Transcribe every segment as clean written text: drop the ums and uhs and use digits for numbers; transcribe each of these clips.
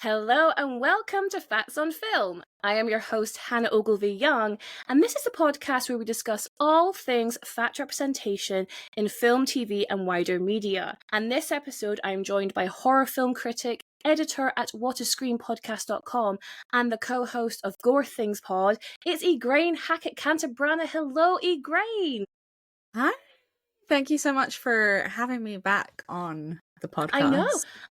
Hello and welcome to Facts on Film. I am your host, Hannah Ogilvie-Young, and this is a podcast where we discuss all things fact representation in film, TV, and wider media. And this episode, I am joined by horror film critic, editor at whatascreenpodcast.com, and the co-host of Gore Things Pod. It's Ygraine Hackett-Cantabrana. Hello, Ygraine. Hi. Thank you so much for having me back on the podcast. I know.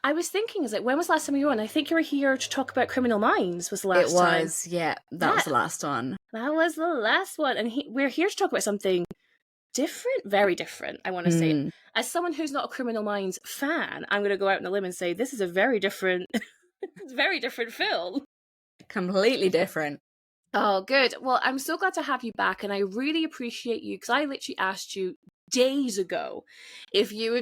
I was thinking, when was the last time you were on? I think you were here to talk about Criminal Minds was the last time. It was, yeah. That was the last one. That was the last one. And we're here to talk about something different, very different, I want to say. As someone who's not a Criminal Minds fan, I'm going to go out on a limb and say this is a very different, very different film. Completely different. Oh, good. Well, I'm so glad to have you back, and I really appreciate you, because I literally asked you days ago if you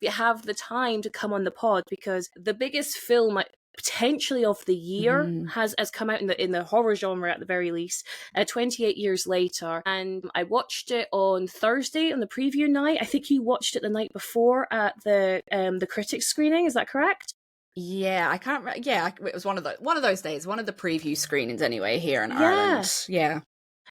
have the time to come on the pod, because the biggest film potentially of the year has come out in the horror genre at the very least, 28 years later. And I watched it on Thursday on the preview night. I think you watched it the night before at the critics screening. Is that correct? Yeah, I can't remember. Yeah, it was one of those days, one of the preview screenings anyway here in Ireland.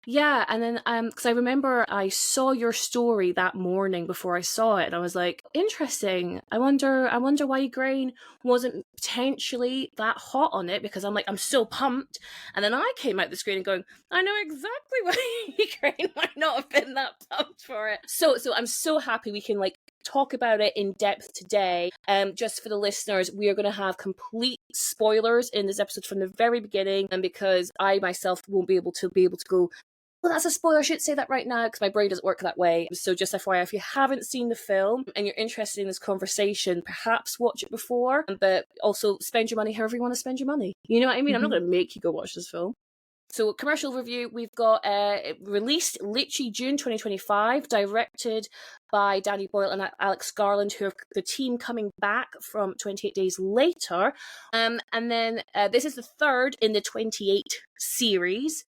Yeah, and then because I remember I saw your story that morning before I saw it, and I was like, interesting. I wonder why Ygraine wasn't potentially that hot on it, because I'm so pumped. And then I came out the screen and going, I know exactly why Ygraine might not have been that pumped for it. So I'm so happy we can talk about it in depth today. Just for the listeners, we are going to have complete spoilers in this episode from the very beginning, and because I myself won't be able to go, well, that's a spoiler, I shouldn't say that right now, because my brain doesn't work that way. So just FYI, if you haven't seen the film and you're interested in this conversation, perhaps watch it before, but also spend your money however you want to spend your money. You know what I mean? I'm not going to make you go watch this film. So, commercial review, we've got released literally June 2025, directed by Danny Boyle and Alex Garland, who are the team coming back from 28 Days Later. And then this is the third in the 28 series.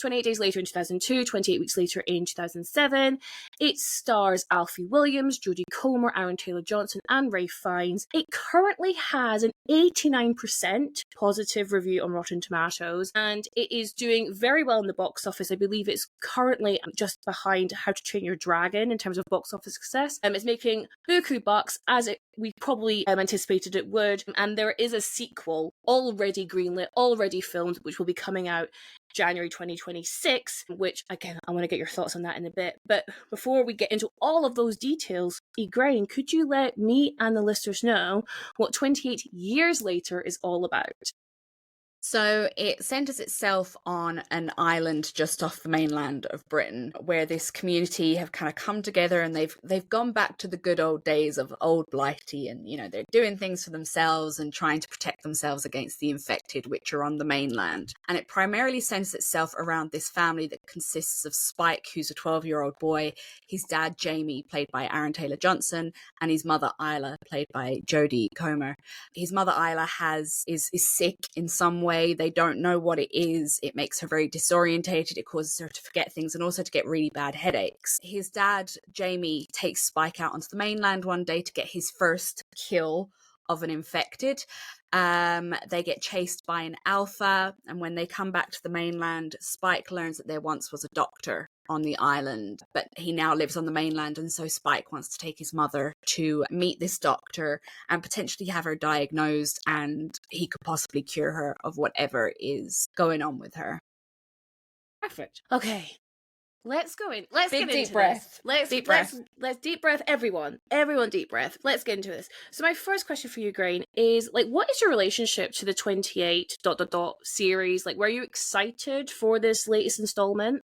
28 Days Later in 2002, 28 Weeks Later in 2007. It stars Alfie Williams, Jodie Comer, Aaron Taylor-Johnson, and Ralph Fiennes. It currently has an 89% positive review on Rotten Tomatoes, and it is doing very well in the box office. I believe it's currently just behind How to Train Your Dragon in terms of box office success. It's making buku bucks, as we probably anticipated it would, and there is a sequel already greenlit, already filmed, which will be coming out January 2026, which, again, I want to get your thoughts on that in a bit. But before we get into all of those details, Ygraine, could you let me and the listeners know what 28 Years Later is all about? So it centres itself on an island just off the mainland of Britain, where this community have kind of come together, and they've gone back to the good old days of old Blighty, and they're doing things for themselves and trying to protect themselves against the infected, which are on the mainland. And it primarily centres itself around this family that consists of Spike, who's a 12-year-old boy, his dad Jamie, played by Aaron Taylor-Johnson, and his mother Isla, played by Jodie Comer. His mother Isla is sick in some way. They don't know what it is. It makes her very disorientated. It causes her to forget things and also to get really bad headaches. His dad, Jamie, takes Spike out onto the mainland one day to get his first kill of an infected. They get chased by an alpha, and when they come back to the mainland, Spike learns that there once was a doctor on the island, but he now lives on the mainland, and so Spike wants to take his mother to meet this doctor and potentially have her diagnosed, and he could possibly cure her of whatever is going on with her. Perfect. Okay. Let's go in. Let's get into deep breath. Let's deep breath, everyone. Everyone deep breath. Let's get into this. So my first question for you, Ygraine, is what is your relationship to the 28 ... series? Were you excited for this latest installment?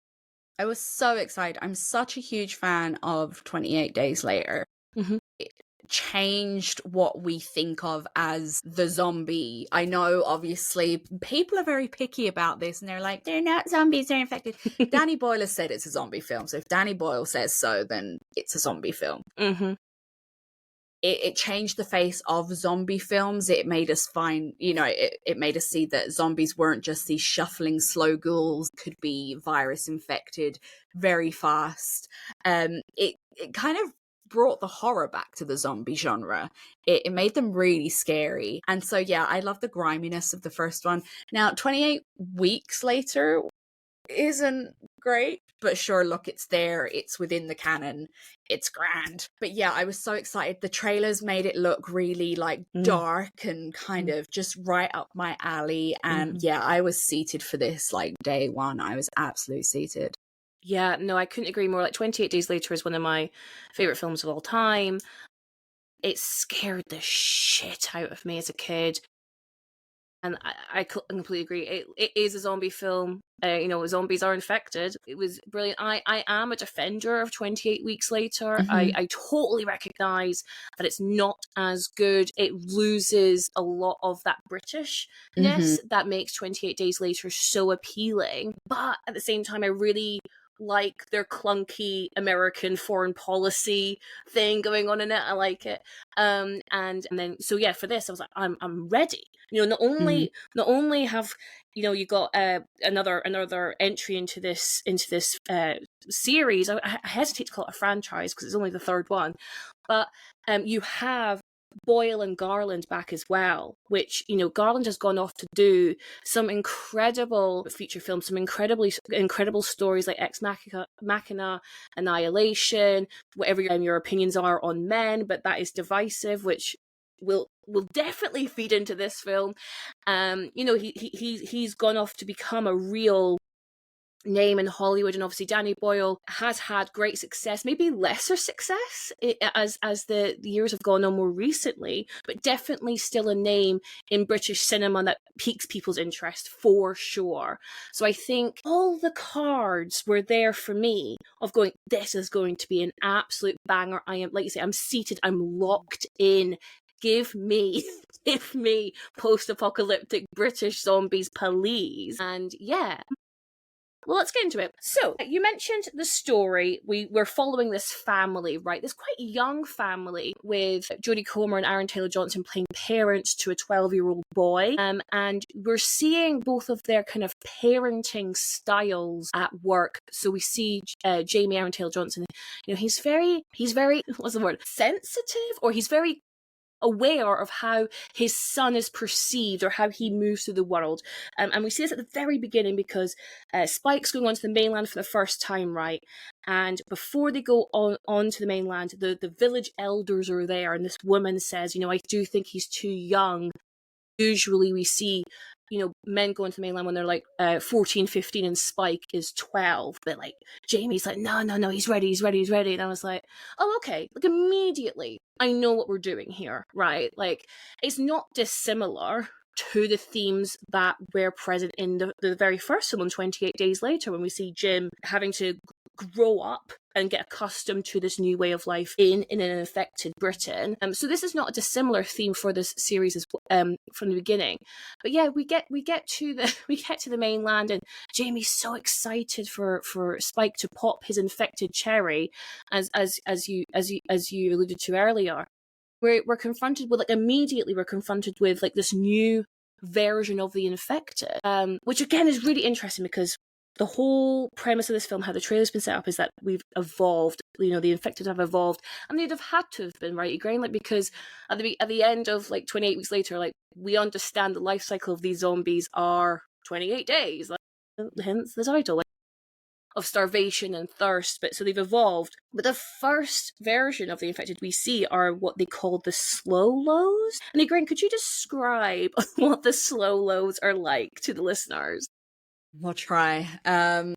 I was so excited. I'm such a huge fan of 28 Days Later. It changed what we think of as the zombie. I know, obviously, people are very picky about this, and they're like, they're not zombies, they're infected. Danny Boyle has said it's a zombie film, so if Danny Boyle says so, then it's a zombie film. It changed the face of zombie films. It made us find, it made us see that zombies weren't just these shuffling slow ghouls, could be virus infected very fast. It kind of brought the horror back to the zombie genre. It made them really scary. And so, yeah, I love the griminess of the first one. Now, 28 weeks later isn't great, but sure, look, it's there, it's within the canon, it's grand. But yeah, I was so excited. The trailers made it look really like dark and kind of just right up my alley. And yeah, I was seated for this like day one. I was absolutely seated. Yeah, no, I couldn't agree more. Like 28 Days Later is one of my favorite films of all time. It scared the shit out of me as a kid. And I completely agree. It is a zombie film. Zombies are infected. It was brilliant. I am a defender of 28 Weeks Later. I totally recognise that it's not as good. It loses a lot of that Britishness that makes 28 Days Later so appealing. But at the same time, I really like their clunky American foreign policy thing going on in it. I like it. And then so yeah, for this I was like, I'm ready. Not only have you got another entry into this series. I hesitate to call it a franchise because it's only the third one, but you have Boyle and Garland back as well, which Garland has gone off to do some incredible feature films, some incredible stories like Ex Machina, Annihilation, whatever your opinions are on men, but that is divisive, which will definitely feed into this film. He's gone off to become a real name in Hollywood, and obviously Danny Boyle has had great success, maybe lesser success as the years have gone on more recently, but definitely still a name in British cinema that piques people's interest for sure. So I think all the cards were there for me of going, this is going to be an absolute banger. I am, like you say, I'm seated, I'm locked in. Give me post-apocalyptic British zombies, please. And yeah. Well, let's get into it. So, you mentioned the story. We're following this family, right? This quite young family with Jodie Comer and Aaron Taylor-Johnson playing parents to a 12-year-old boy. And we're seeing both of their kind of parenting styles at work. So we see Jamie Aaron Taylor-Johnson, he's very, what's the word? Sensitive, or he's very aware of how his son is perceived or how he moves through the world. And we see this at the very beginning because Spike's going onto the mainland for the first time, right? And before they go on to the mainland, the village elders are there, and this woman says, I do think he's too young. Usually we see men going to the mainland when they're like 14, 15, and Spike is 12. But like Jamie's like, no, he's ready. And I was like, oh, okay. Like immediately, I know what we're doing here, right? Like it's not dissimilar to the themes that were present in the very first film, 28 Days Later, when we see Jim having to grow up and get accustomed to this new way of life in an infected Britain. So this is not a dissimilar theme for this series as from the beginning. But yeah, we get to the mainland, and Jamie's so excited for Spike to pop his infected cherry, as you alluded to earlier. We're confronted with this new version of the infected, which again is really interesting because the whole premise of this film, how the trailer's been set up, is that we've evolved. The infected have evolved, and they'd have had to have been, right, Ygraine? Like because at the end of 28 weeks later, like we understand the life cycle of these zombies are 28 days, like, hence the title. Like, of starvation and thirst, but so they've evolved. But the first version of the infected we see are what they call the slow lows. And Ygraine, could you describe what the slow lows are like to the listeners? We'll try.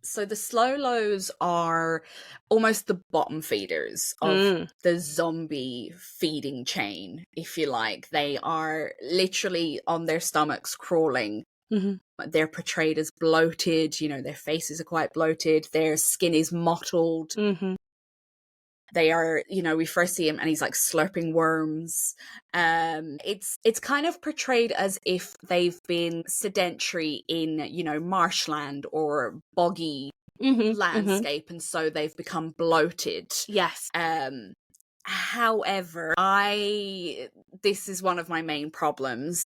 So the slow lows are almost the bottom feeders of the zombie feeding chain, if you like. They are literally on their stomachs crawling. They're portrayed as bloated, their faces are quite bloated, their skin is mottled. They are, we first see him and he's like slurping worms. It's kind of portrayed as if they've been sedentary in, marshland or boggy landscape, and so they've become bloated. Yes. However, this is one of my main problems.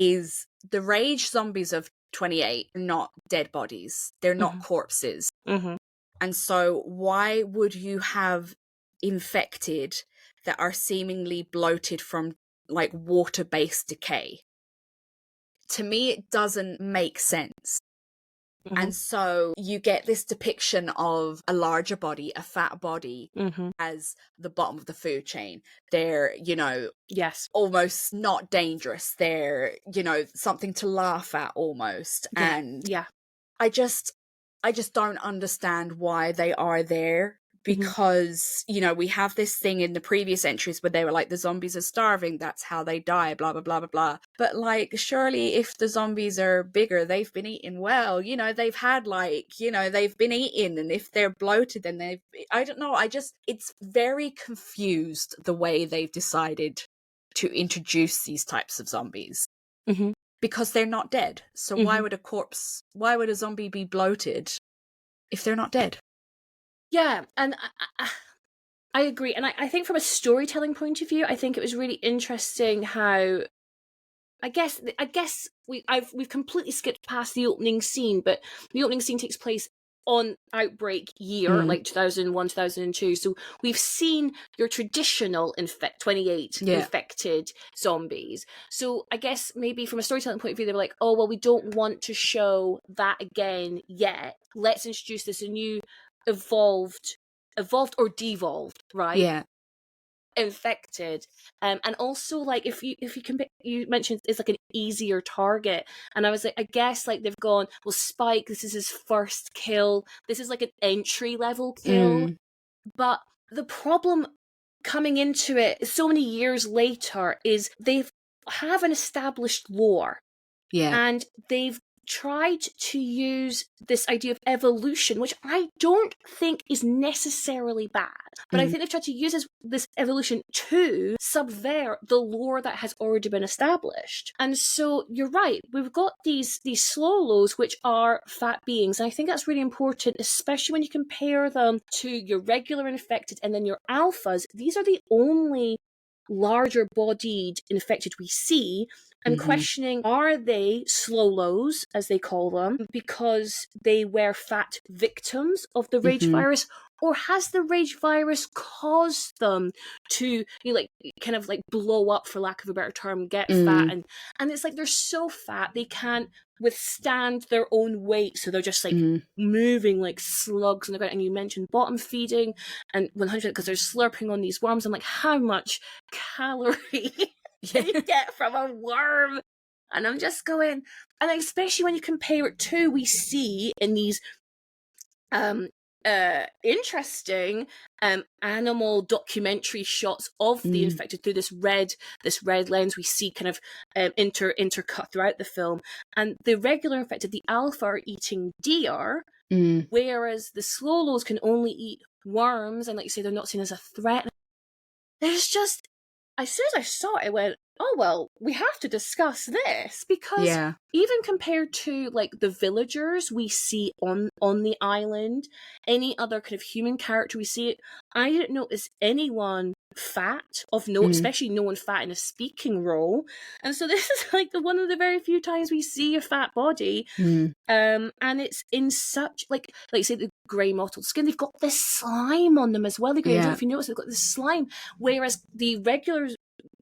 Is the rage zombies of 28 are not dead bodies. They're not corpses. And so why would you have infected that are seemingly bloated from like water-based decay. To me, it doesn't make sense. And so you get this depiction of a larger body, a fat body, as the bottom of the food chain. They're, yes, almost not dangerous. They're, something to laugh at almost. yeah, And yeah. I just don't understand why they are there. Because, we have this thing in the previous entries where they were like, the zombies are starving, that's how they die, blah, blah, blah, blah, blah. But, like, surely if the zombies are bigger, they've been eating well, they've had, they've been eaten, and if they're bloated, then I don't know, it's very confused the way they've decided to introduce these types of zombies. Because they're not dead. So why would a zombie be bloated if they're not dead? Yeah, and I agree. And I think from a storytelling point of view, I think it was really interesting how I guess we've completely skipped past the opening scene, but the opening scene takes place on outbreak year, like 2001, 2002. So we've seen your traditional 28 infected zombies. So I guess maybe from a storytelling point of view, they were like, oh, well, we don't want to show that again yet. Let's introduce this a new evolved or devolved, right? Yeah. Infected, and also like if you you mentioned it's like an easier target, and I was like, I guess like they've gone, well, Spike, this is his first kill, this is like an entry level kill. But the problem coming into it so many years later is they have an established lore, and they've tried to use this idea of evolution, which I don't think is necessarily bad, but I think they've tried to use this evolution to subvert the lore that has already been established. And so you're right, we've got these Slolos, which are fat beings, and I think that's really important, especially when you compare them to your regular infected and then your alphas. These are the only larger bodied infected we see. I'm questioning, are they Slolos, as they call them, because they were fat victims of the rage virus, or has the rage virus caused them to kind of blow up, for lack of a better term, get fat, and it's like they're so fat they can't withstand their own weight, so they're just moving like slugs on the ground. And you mentioned bottom feeding, and 100 because they're slurping on these worms. I'm like, how much calorie can you get from a worm? And I'm just going, and especially when you compare it to, we see in these interesting animal documentary shots of the infected through this red lens we see kind of intercut throughout the film, and the regular infected, the alpha, are eating deer, whereas the Slolos can only eat worms, and like you say, they're not seen as a threat. There's just, as soon as I saw it, I went, oh, well, we have to discuss this, because even compared to like the villagers we see on the island, any other kind of human character we see, I didn't notice anyone fat of note, especially no one fat in a speaking role. And so this is like one of the very few times we see a fat body, and it's in such like you say, the grey mottled skin, they've got this slime on them as well. I don't know if you notice, they've got this slime, whereas the regular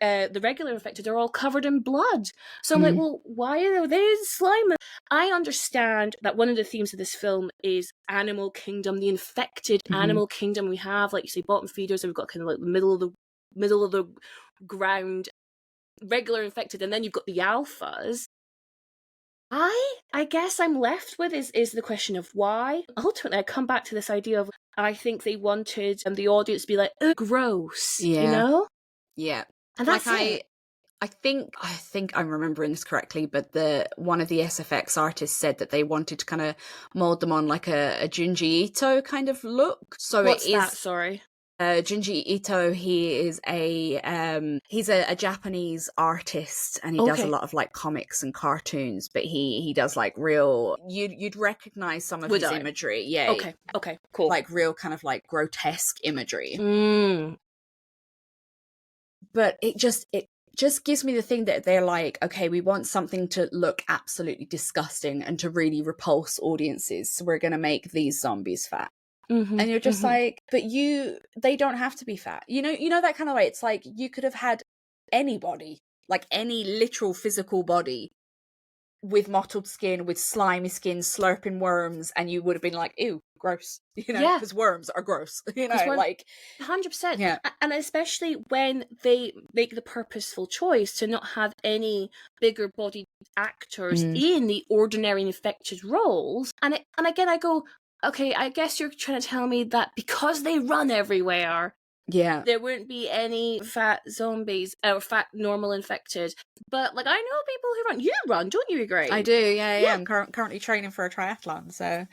infected are all covered in blood. So I'm like, well, why are they slime? I understand that one of the themes of this film is animal kingdom, the infected animal kingdom. We have, like you say, bottom feeders, and we've got kind of like the middle of the ground regular infected, and then you've got the alphas. I guess I'm left with is the question of why. Ultimately, I come back to this idea of, I think they wanted the audience to be like, gross, you know? Yeah. And that's it. I think I'm remembering this correctly, but one of the SFX artists said that they wanted to kind of mold them on like a Junji Ito kind of look. So what's that? Sorry. Junji Ito, he is he's a Japanese artist, and he does a lot of like comics and cartoons, but he does like real, you'd recognize some of his imagery. Yeah. Okay, cool. Like real kind of like grotesque imagery. But it just gives me the thing that they're like, okay, we want something to look absolutely disgusting and to really repulse audiences, so we're going to make these zombies fat. And you're just like, but they don't have to be fat. You know that kind of way. It's like you could have had anybody, like any literal physical body with mottled skin, with slimy skin, slurping worms, and you would have been like, ew, gross. Yeah. Because worms are gross. Like 100%. Yeah. And especially when they make the purposeful choice to not have any bigger bodied actors in the ordinary infected roles. And again, I go, okay, I guess you're trying to tell me that because they run everywhere, there wouldn't be any fat zombies or fat normal infected. But like, I know people who run. You run, don't you, Ygraine? I do, yeah. I'm currently training for a triathlon, so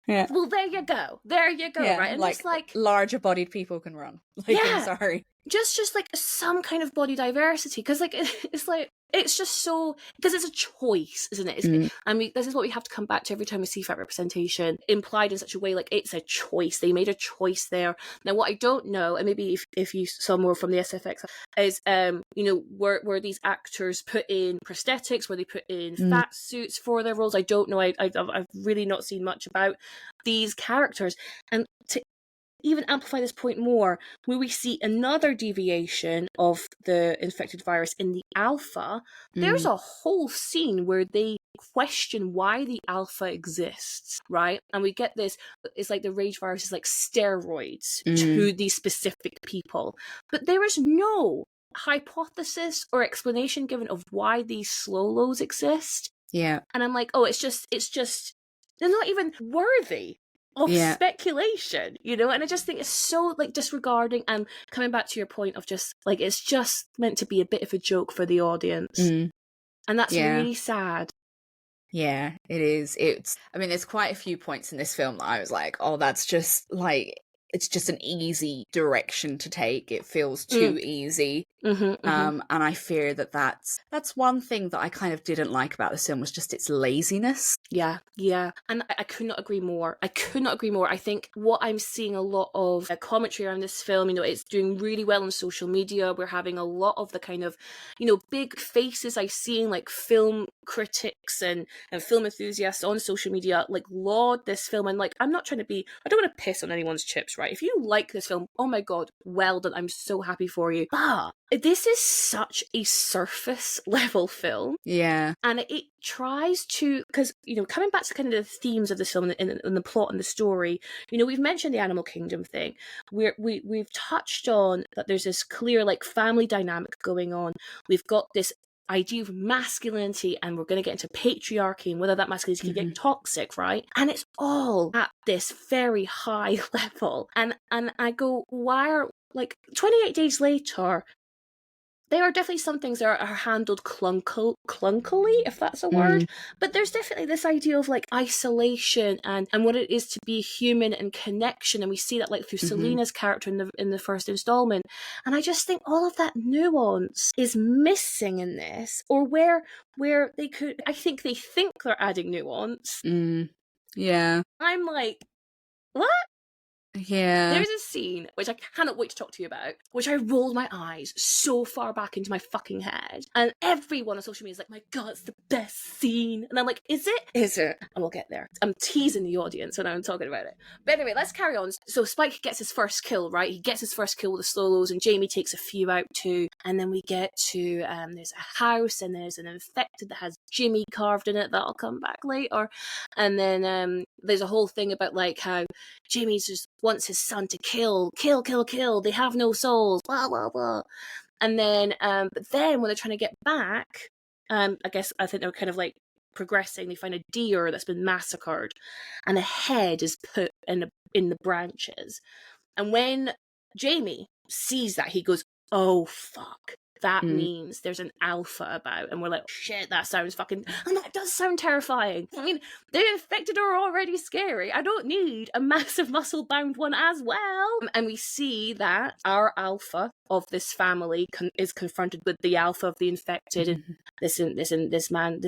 yeah. Well, there you go, yeah, right? And like, it's like larger bodied people can run. Like, I'm sorry. Just like some kind of body diversity, because like it's just so, because it's a choice, isn't it? I mean, this is what we have to come back to every time we see fat representation implied in such a way, like it's a choice. They made a choice there. Now, what I don't know, and maybe if you saw more from the SFX, is were these actors put in prosthetics? Were they put in fat suits for their roles? I don't know. I've really not seen much about these characters. And to even amplify this point more, where we see another deviation of the infected virus in the alpha, there's a whole scene where they question why the alpha exists, right? And we get this, it's like the rage virus is like steroids to these specific people. But there is no hypothesis or explanation given of why these slow lows exist. Yeah. And I'm like, oh, it's just they're not even worthy of speculation, and I just think it's so like disregarding, and coming back to your point of just like it's just meant to be a bit of a joke for the audience, and that's really sad. Yeah, it is. I mean, there's quite a few points in this film that I was like, oh, that's just like, it's just an easy direction to take. It feels too easy. And I fear that that's one thing that I kind of didn't like about this film, was just its laziness. Yeah. And I could not agree more. I think what I'm seeing a lot of commentary around this film, it's doing really well on social media. We're having a lot of the kind of, big faces I've seen, like film critics and film enthusiasts on social media, like laud this film. And like, I don't want to piss on anyone's chips, right? If you like this film, oh my God, well done. I'm so happy for you. But this is such a surface level film. Yeah. And it tries to, because, coming back to kind of the themes of this film and the plot and the story, we've mentioned the animal kingdom thing. We've touched on that there's this clear, like, family dynamic going on. We've got this idea of masculinity, and we're going to get into patriarchy and whether that masculinity can get toxic, right? And it's all at this very high level. And I go, why are, like, 28 days later, there are definitely some things that are handled clunkily, if that's a word. But there's definitely this idea of like isolation and what it is to be human and connection. And we see that like through Selena's character in the first installment. And I just think all of that nuance is missing in this, or where they could, I think they think they're adding nuance. Yeah. I'm like, what? Yeah. There's a scene, which I cannot wait to talk to you about, which I rolled my eyes so far back into my fucking head. And everyone on social media is like, my God, it's the best scene. And I'm like, is it? Is it? And we'll get there. I'm teasing the audience when I'm talking about it. But anyway, let's carry on. So Spike gets his first kill, right? He gets his first kill with the slow lows, and Jamie takes a few out too. And then we get to, there's a house, and there's an infected that has Jimmy carved in it. That'll come back later. And then there's a whole thing about like how Jamie's just wants his son to kill. They have no souls, blah, blah, blah. And then, but then when they're trying to get back, I think they're kind of like progressing. They find a deer that's been massacred, and a head is put in the branches. And when Jamie sees that, he goes, oh, fuck. That means there's an alpha about. And we're like, shit, that sounds fucking... And that does sound terrifying. I mean, the infected are already scary. I don't need a massive muscle-bound one as well. And we see that our alpha of this family is confronted with the alpha of the infected. And this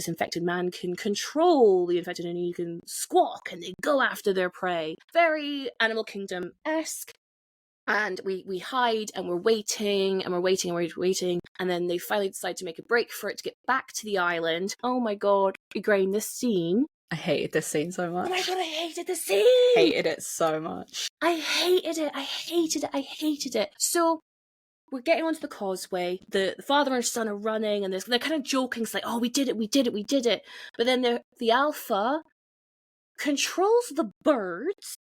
infected man can control the infected, and he can squawk, and they go after their prey. Very Animal Kingdom-esque. And we hide, and we're waiting, and we're waiting, and we're waiting. And then they finally decide to make a break for it to get back to the island. Oh my God, Ygraine, this scene I hated this scene so much. Oh my god, I hated the scene! Hated it so much. I hated it. So we're getting onto the causeway. The father and son are running, and they're kind of joking. It's like, oh, we did it. But then the alpha controls the birds.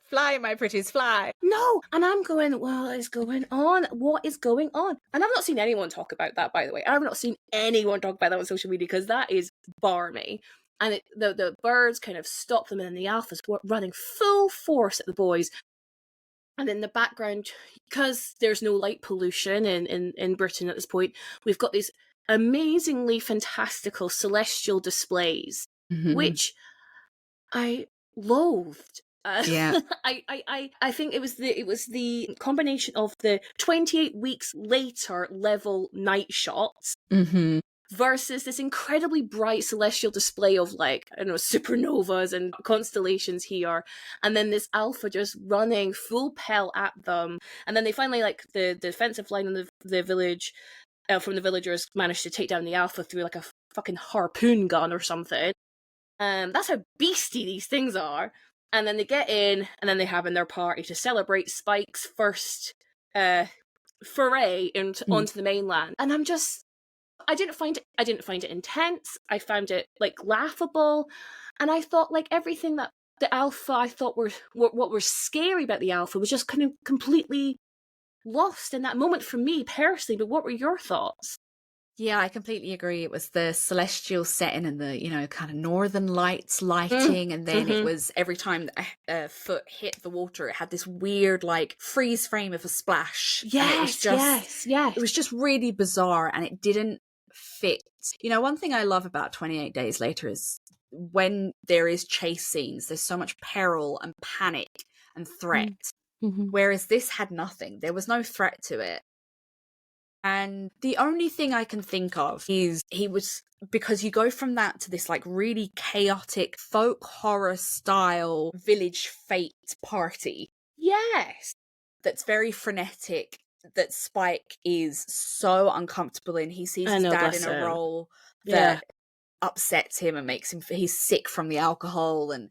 Fly, my pretties, fly. No, and I'm going, what is going on? What is going on? And I've not seen anyone talk about that, by the way. I've not seen anyone talk about that on social media, because that is barmy. And the birds kind of stop them, and then the alpha's running full force at the boys. And in the background, because there's no light pollution in Britain at this point, we've got these amazingly fantastical celestial displays, which I loathed. Yeah. I think it was the combination of the 28 weeks later level night shots versus this incredibly bright celestial display of, like, I don't know, supernovas and constellations here, and then this alpha just running full pelt at them, and then they finally, like, the defensive line on the village from the villagers managed to take down the alpha through like a fucking harpoon gun or something. That's how beastie these things are. And then they get in, and then they have in their party to celebrate Spike's first foray onto the mainland. And I didn't find it intense. I found it, like, laughable. And I thought, like, everything that the alpha I thought were what was scary about the alpha was just kind of completely lost in that moment for me personally. But what were your thoughts? Yeah, I completely agree. It was the celestial setting and the, kind of northern lights lighting. And then it was every time a foot hit the water, it had this weird, like, freeze frame of a splash. Yes. It was just really bizarre, and it didn't fit. One thing I love about 28 Days Later is when there is chase scenes, there's so much peril and panic and threat. Whereas this had nothing. There was no threat to it. And the only thing I can think of is because you go from that to this, like, really chaotic folk horror style village fete party. Yes. That's very frenetic, that Spike is so uncomfortable in. He sees his dad in a role that upsets him and makes him, he's sick from the alcohol. And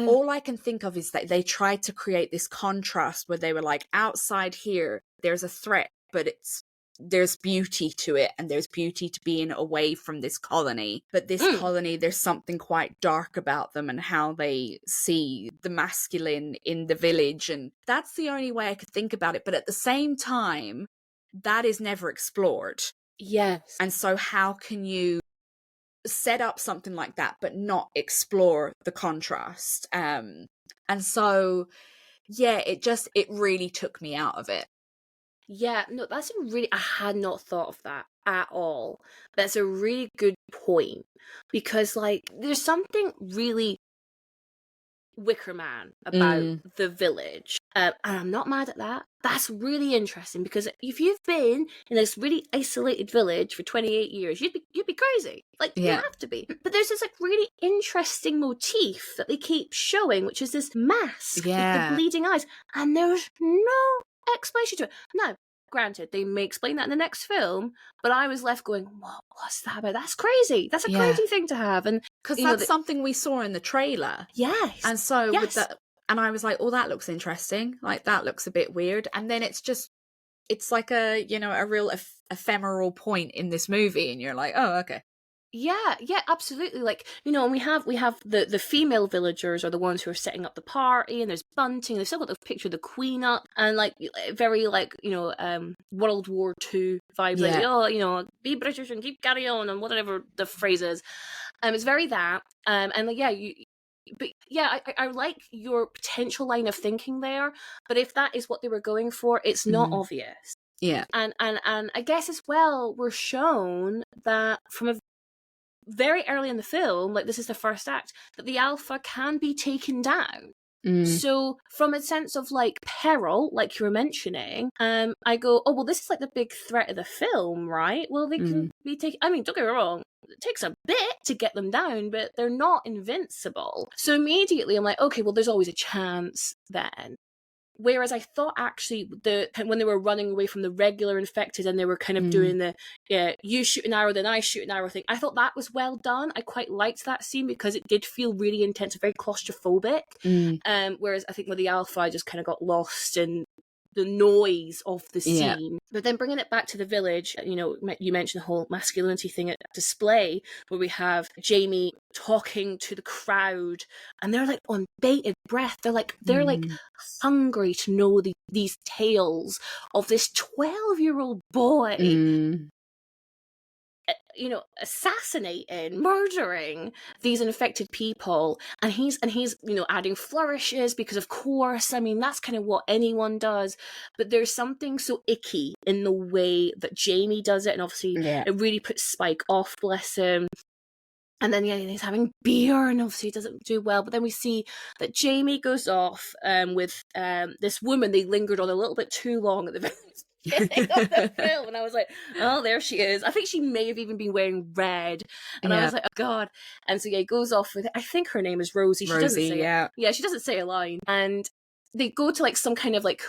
all I can think of is that they tried to create this contrast where they were like, outside here, there's a threat, but there's beauty to it, and there's beauty to being away from this colony. But this colony, there's something quite dark about them and how they see the masculine in the village. And that's the only way I could think about it. But at the same time, that is never explored. Yes. And so how can you set up something like that but not explore the contrast? And so, yeah, it really took me out of it. Yeah, no, I had not thought of that at all. That's a really good point, because, like, there's something really Wicker Man about the village. And I'm not mad at that. That's really interesting, because if you've been in this really isolated village for 28 years, you'd be crazy. Like, you have to be. But there's this, like, really interesting motif that they keep showing, which is this mask with the bleeding eyes. And there's no explanation to it. Now, granted, they may explain that in the next film, but I was left going, what's that about? That's crazy. That's a crazy thing to have. And because that's something we saw in the trailer. Yes. And so with that, and I was like, oh, that looks interesting. Like, that looks a bit weird. And then it's like a real ephemeral point in this movie, and you're like, oh, okay. Yeah, absolutely. Like, and we have the female villagers are the ones who are setting up the party, and there's bunting. They've still got the picture of the Queen up, and, like, very, like, World War II vibe. Like, be British and keep carry on, and whatever the phrase is. It's very that. And, like, I like your potential line of thinking there. But if that is what they were going for, it's not obvious. Yeah. And I guess as well, we're shown that from a very early in the film, like, this is the first act, that the alpha can be taken down. So from a sense of, like, peril, like you were mentioning, I go, oh, well, this is, like, the big threat of the film, right? Well, they can be taken. I mean, don't get me wrong, it takes a bit to get them down, but they're not invincible. So immediately I'm like, okay, well, there's always a chance then. Whereas I thought actually when they were running away from the regular infected and they were kind of doing the you shoot an arrow then I shoot an arrow thing, I thought that was well done. I quite liked that scene because it did feel really intense and very claustrophobic. Whereas I think with the Alpha, I just kind of got lost in the noise of the scene. But then bringing it back to the village, you know, you mentioned the whole masculinity thing at display, where we have Jamie talking to the crowd and they're like on bated breath. They're like hungry to know these tales of this 12-year-old boy, you know, assassinating, murdering these infected people, and he's you know, adding flourishes because of course, I mean, that's kind of what anyone does, but there's something so icky in the way that Jamie does it, and obviously it really puts Spike off, bless him. And then he's having beer and obviously he doesn't do well, but then we see that Jamie goes off with this woman they lingered on a little bit too long at the very beginning of the film, and I was like, oh, there she is. I think she may have even been wearing red, and I was like, oh god. And so he goes off with, I think her name is Rosie. She doesn't say she doesn't say a line, and they go to like some kind of like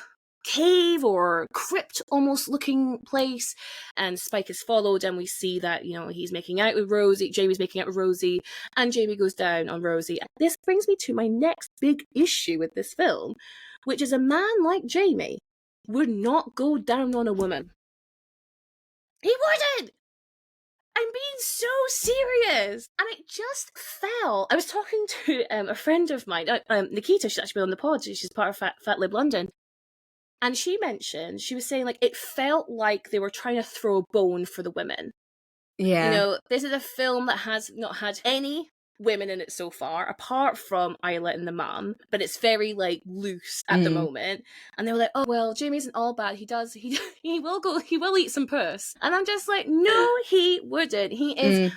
cave or crypt almost looking place, and Spike is followed, and we see that, you know, he's making out with Rosie, Jamie's making out with Rosie, and Jamie goes down on Rosie. This brings me to my next big issue with this film, which is a man like Jamie would not go down on a woman. He wouldn't! I'm being so serious. And it just fell. I was talking to a friend of mine, Nikita, she's actually been on the pod, she's part of Fat Lib London. And she mentioned, she was saying, like, it felt like they were trying to throw a bone for the women. Yeah. You know, this is a film that has not had any women in it so far, apart from Isla and the mum, but it's very, like, loose at the moment. And they were like, oh, well, Jamie isn't all bad. He will eat some puss. And I'm just like, no, he wouldn't. He is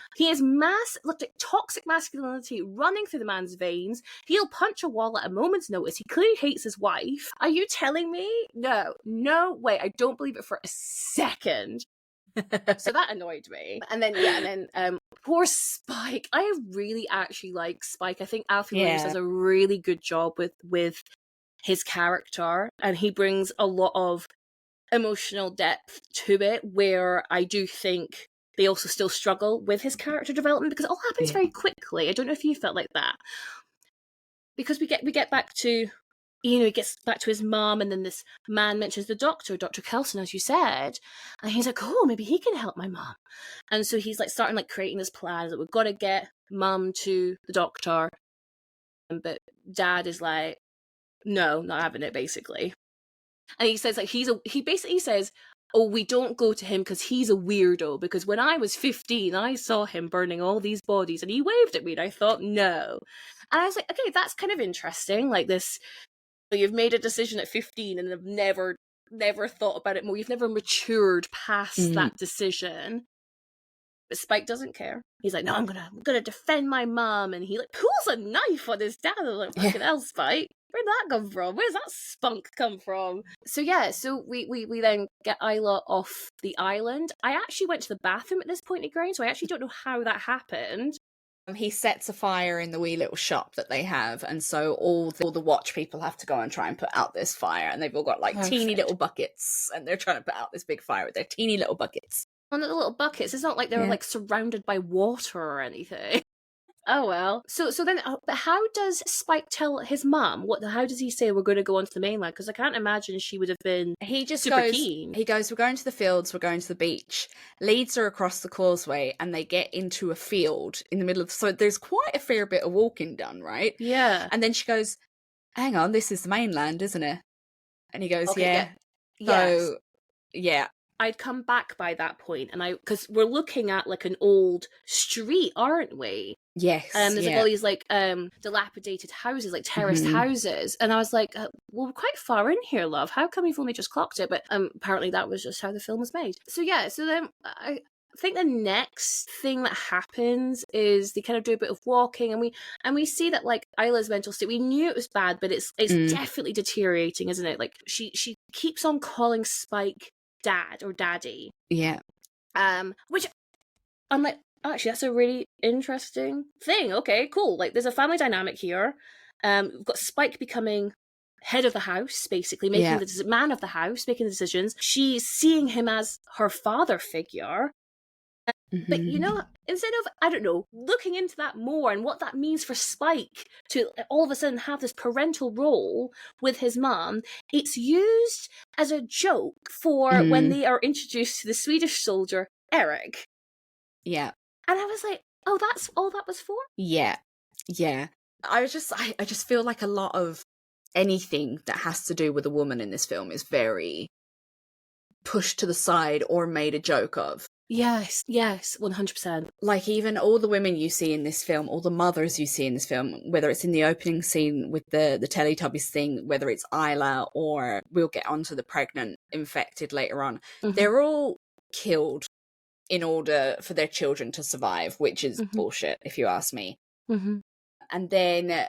toxic masculinity running through the man's veins. He'll punch a wall at a moment's notice. He clearly hates his wife. Are you telling me? No way. I don't believe it for a second. So that annoyed me. And then poor Spike. I really actually like Spike. I think Alfie Williams does a really good job with his character, and he brings a lot of emotional depth to it, where I do think they also still struggle with his character development because it all happens very quickly. I don't know if you felt like that, because we get back to, you know, he gets back to his mom, and then this man mentions the doctor, Dr. Kelson, as you said, and he's like, oh, maybe he can help my mom. And so he's like starting like creating this plan that we've got to get mum to the doctor, but dad is like, no, not having it, basically. And he says like he basically says, oh, we don't go to him because he's a weirdo, because when I was 15 I saw him burning all these bodies and he waved at me and I thought no. And I was like, okay, that's kind of interesting, like this, you've made a decision at 15 and have never thought about it more. You've never matured past that decision. But Spike doesn't care. He's like, no, I'm gonna defend my mom, and he like pulls a knife on his dad. I was like, fucking hell, Spike. Where'd that come from? Where's that spunk come from? So we then get Isla off the island. I actually went to the bathroom at this point, Ygraine, so I actually don't know how that happened. He sets a fire in the wee little shop that they have, and so all the watch people have to go and try and put out this fire, and they've all got like teeny little buckets, and they're trying to put out this big fire with their teeny little buckets. On the little buckets, it's not like they're like surrounded by water or anything. Oh well. So then, but how does Spike tell his mum? How does he say we're going to go onto the mainland? Because I can't imagine she would have been. He just super goes. Keen. He goes, we're going to the fields. We're going to the beach. Leads her across the causeway, and they get into a field in the middle of. So there's quite a fair bit of walking done, right? Yeah. And then she goes, "Hang on, this is the mainland, isn't it?" And he goes, "Yeah." So, yeah. I'd come back by that point, and because we're looking at like an old street, aren't we? Yes. There's like all these like dilapidated houses, like terraced houses, and I was like, well, we're quite far in here, love. How come we've only just clocked it? But apparently that was just how the film was made. So yeah, so then I think the next thing that happens is they kind of do a bit of walking, and we see that like Isla's mental state. We knew it was bad, but it's definitely deteriorating, isn't it? Like she keeps on calling Spike dad or daddy. Yeah. Which I'm like, actually, that's a really interesting thing. Okay, cool. Like, there's a family dynamic here. We've got Spike becoming head of the house, basically, making the man of the house, making the decisions. She's seeing him as her father figure. But, you know, instead of, I don't know, looking into that more and what that means for Spike to all of a sudden have this parental role with his mum, it's used as a joke for when they are introduced to the Swedish soldier, Eric. Yeah. And I was like, oh, that's all that was for? Yeah. Yeah. I just feel like a lot of anything that has to do with a woman in this film is very pushed to the side or made a joke of. Yes, 100%. Like, even all the women you see in this film, all the mothers you see in this film, whether it's in the opening scene with the Teletubbies thing, whether it's Isla, or we'll get onto the pregnant infected later on, they're all killed in order for their children to survive, which is bullshit, if you ask me. And then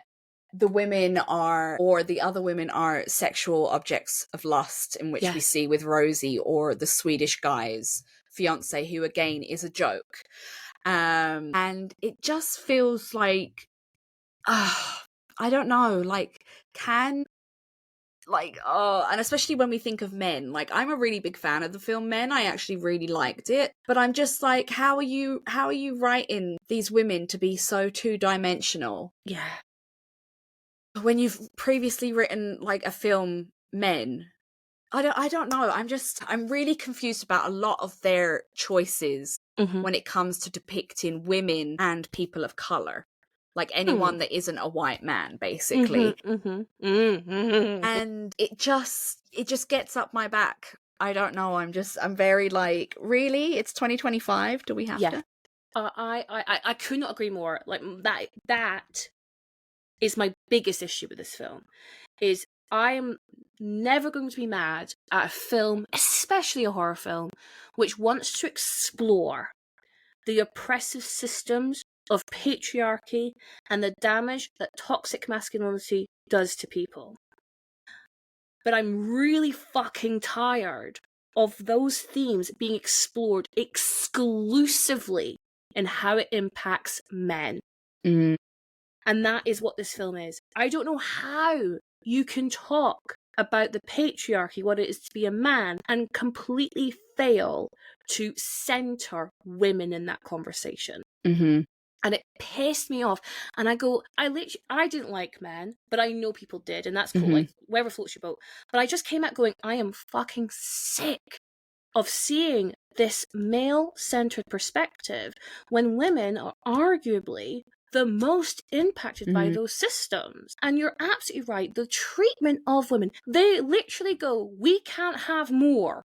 the women are, or the other women are sexual objects of lust, in which we see with Rosie or the Swedish guy's fiance, who again is a joke. And it just feels like, I don't know, like, and especially when we think of Men, like, I'm a really big fan of the film Men. I actually really liked it, but I'm just like, how are you writing these women to be so two-dimensional? Yeah. When you've previously written, like, a film, Men, I don't know. I'm really confused about a lot of their choices when it comes to depicting women and people of color. Like, anyone that isn't a white man, basically. And it just gets up my back. I don't know. I'm very like, really? It's 2025? Do we have to? I could not agree more. Like, that is my biggest issue with this film. Is I am never going to be mad at a film, especially a horror film, which wants to explore the oppressive systems of patriarchy and the damage that toxic masculinity does to people. But I'm really fucking tired of those themes being explored exclusively in how it impacts men. And that is what this film is. I don't know how you can talk about the patriarchy, what it is to be a man, and completely fail to center women in that conversation. And it pissed me off. And I didn't like Men, but I know people did, and that's cool. Like, wherever floats your boat. But I just came out going, I am fucking sick of seeing this male-centered perspective when women are arguably the most impacted by those systems. And you're absolutely right. The treatment of women, they literally go, we can't have more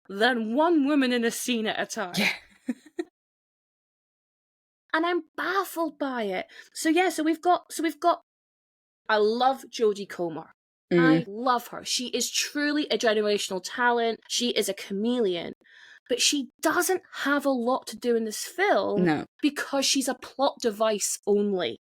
than one woman in a scene at a time. Yeah. And I'm baffled by it. So we've got I love Jodie Comer. I love her. She is truly a generational talent. She is a chameleon. But she doesn't have a lot to do in this film because she's a plot device only.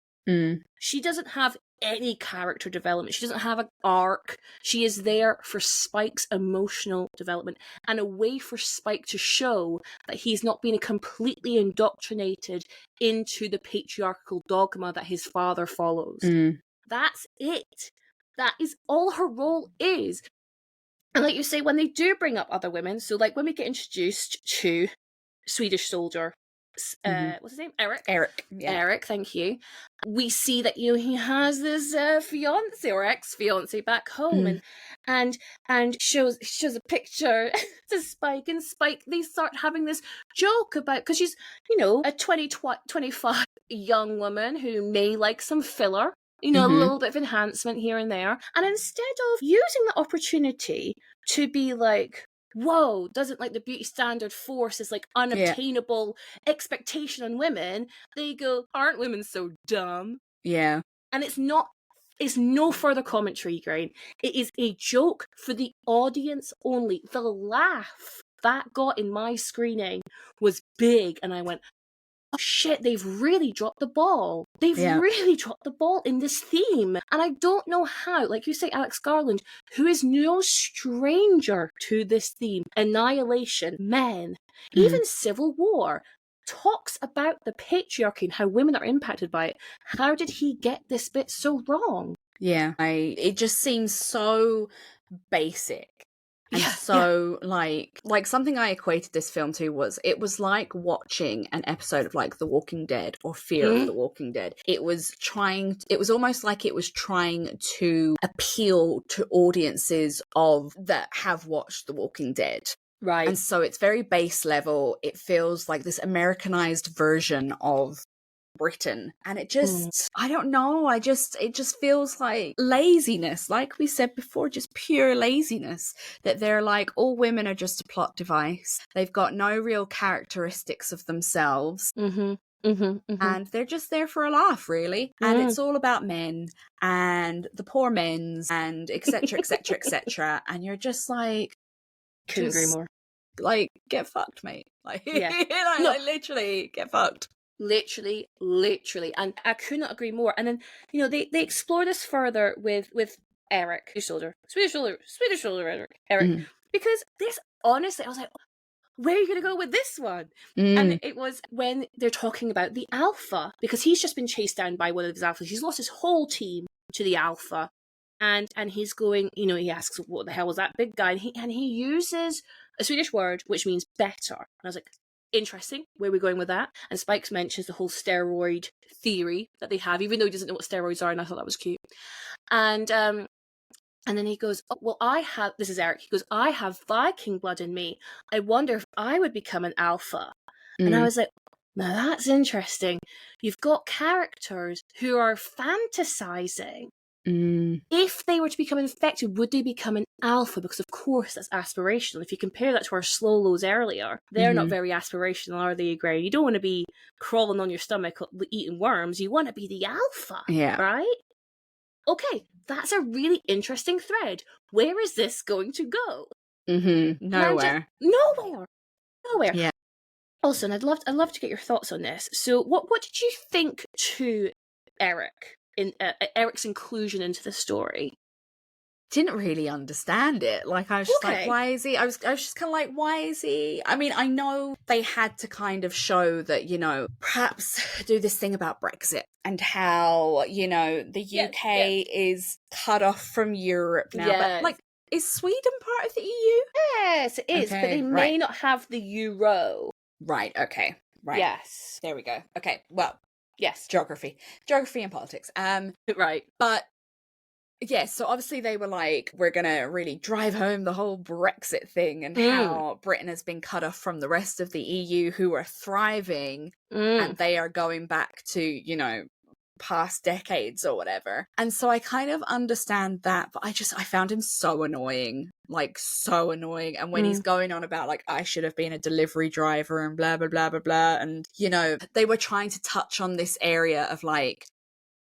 She doesn't have any character development. She doesn't have an arc. She is there for Spike's emotional development and a way for Spike to show that he's not being completely indoctrinated into the patriarchal dogma that his father follows. That's it. That is all her role is. And like you say, when they do bring up other women, so like when we get introduced to Swedish soldier, what's his name? Eric. Yeah. Eric, thank you. We see that, you know, he has this fiance or ex-fiance back home, and shows a picture to Spike, and Spike, they start having this joke about, because she's, you know, a 25 young woman who may like some filler. You know, a little bit of enhancement here and there. And instead of using the opportunity to be like, whoa, doesn't like the beauty standard force is like unobtainable expectation on women, they go, aren't women so dumb? Yeah. And it's no further commentary, Ygraine. It is a joke for the audience only. The laugh that got in my screening was big, and I went, oh shit, they've really dropped the ball. They've really dropped the ball in this theme. And I don't know how, like you say, Alex Garland, who is no stranger to this theme, annihilation, men, even Civil War, talks about the patriarchy and how women are impacted by it. How did he get this bit so wrong? Yeah. It just seems so basic. And Yeah, so like something I equated this film to was it was like watching an episode of like The Walking Dead or Fear of Mm, the Walking Dead. It was almost like it was trying to appeal to audiences of that have watched The Walking Dead. right. And so it's very base level. It feels like this Americanized version of Britain. And it Mm, just, I don't know, it just feels like laziness. Like we said before, just pure laziness. That they're like, all women are just a plot device. They've got no real characteristics of themselves. mm-hmm, mm-hmm, mm-hmm. And they're just there for a laugh, really. And Mm. it's all about men and the poor men's and etc. etc. etc. And you're just like, Couldn't agree just more. like get fucked, mate. Like, Yeah. No, like literally get fucked. literally, literally, and I could not agree more. And then they explore this further with Eric, Swedish soldier Eric, Mm. because this honestly, I was like, where are you going to go with this one? And Mm. it was when they're talking about the Alpha, because he's just been chased down by one of his Alphas. He's lost his whole team to the Alpha, and he's going. He asks, "What the hell was that big guy?" And he uses a Swedish word which means better. And I was like, interesting. Where are we going with that? And Spikes mentions the whole steroid theory that they have, even though he doesn't know what steroids are, and I thought that was cute. And then he goes, oh, well, this is Eric, he goes, I have Viking blood in me. I wonder if I would become an alpha. And I Mm. was like, now that's interesting. You've got characters who are fantasizing. Mm. If they were to become infected, would they become an alpha? Because of course that's aspirational. If you compare that to our slow lows earlier, they're not very aspirational, are they, Ygraine? You don't want to be crawling on your stomach eating worms. You want to be the alpha, Yeah. right? Okay, that's a really interesting thread. Where is this going to go? Nowhere. Nowhere. Yeah. Also, and I'd love to get your thoughts on this. So, what did you think to Eric in Eric's inclusion into the story? Didn't really understand it. Like, I was just like, Okay. why is he? I was just kind of like, why is he? I mean, I know they had to kind of show that, perhaps do this thing about Brexit and how, the UK is cut off from Europe now. But, like, is Sweden part of the EU? Yes, it is, but they may not have the euro. Right, okay. Right. Yes. There we go. Okay, well, yes. Geography and politics. Right. But yes, so obviously they were like, we're going to really drive home the whole Brexit thing and how Britain has been cut off from the rest of the EU who are thriving and they are going back to, past decades or whatever. And so I kind of understand that, but I found him so annoying, like so annoying. And when he's going on about like, I should have been a delivery driver and blah, blah, blah, blah, blah. And, they were trying to touch on this area of like,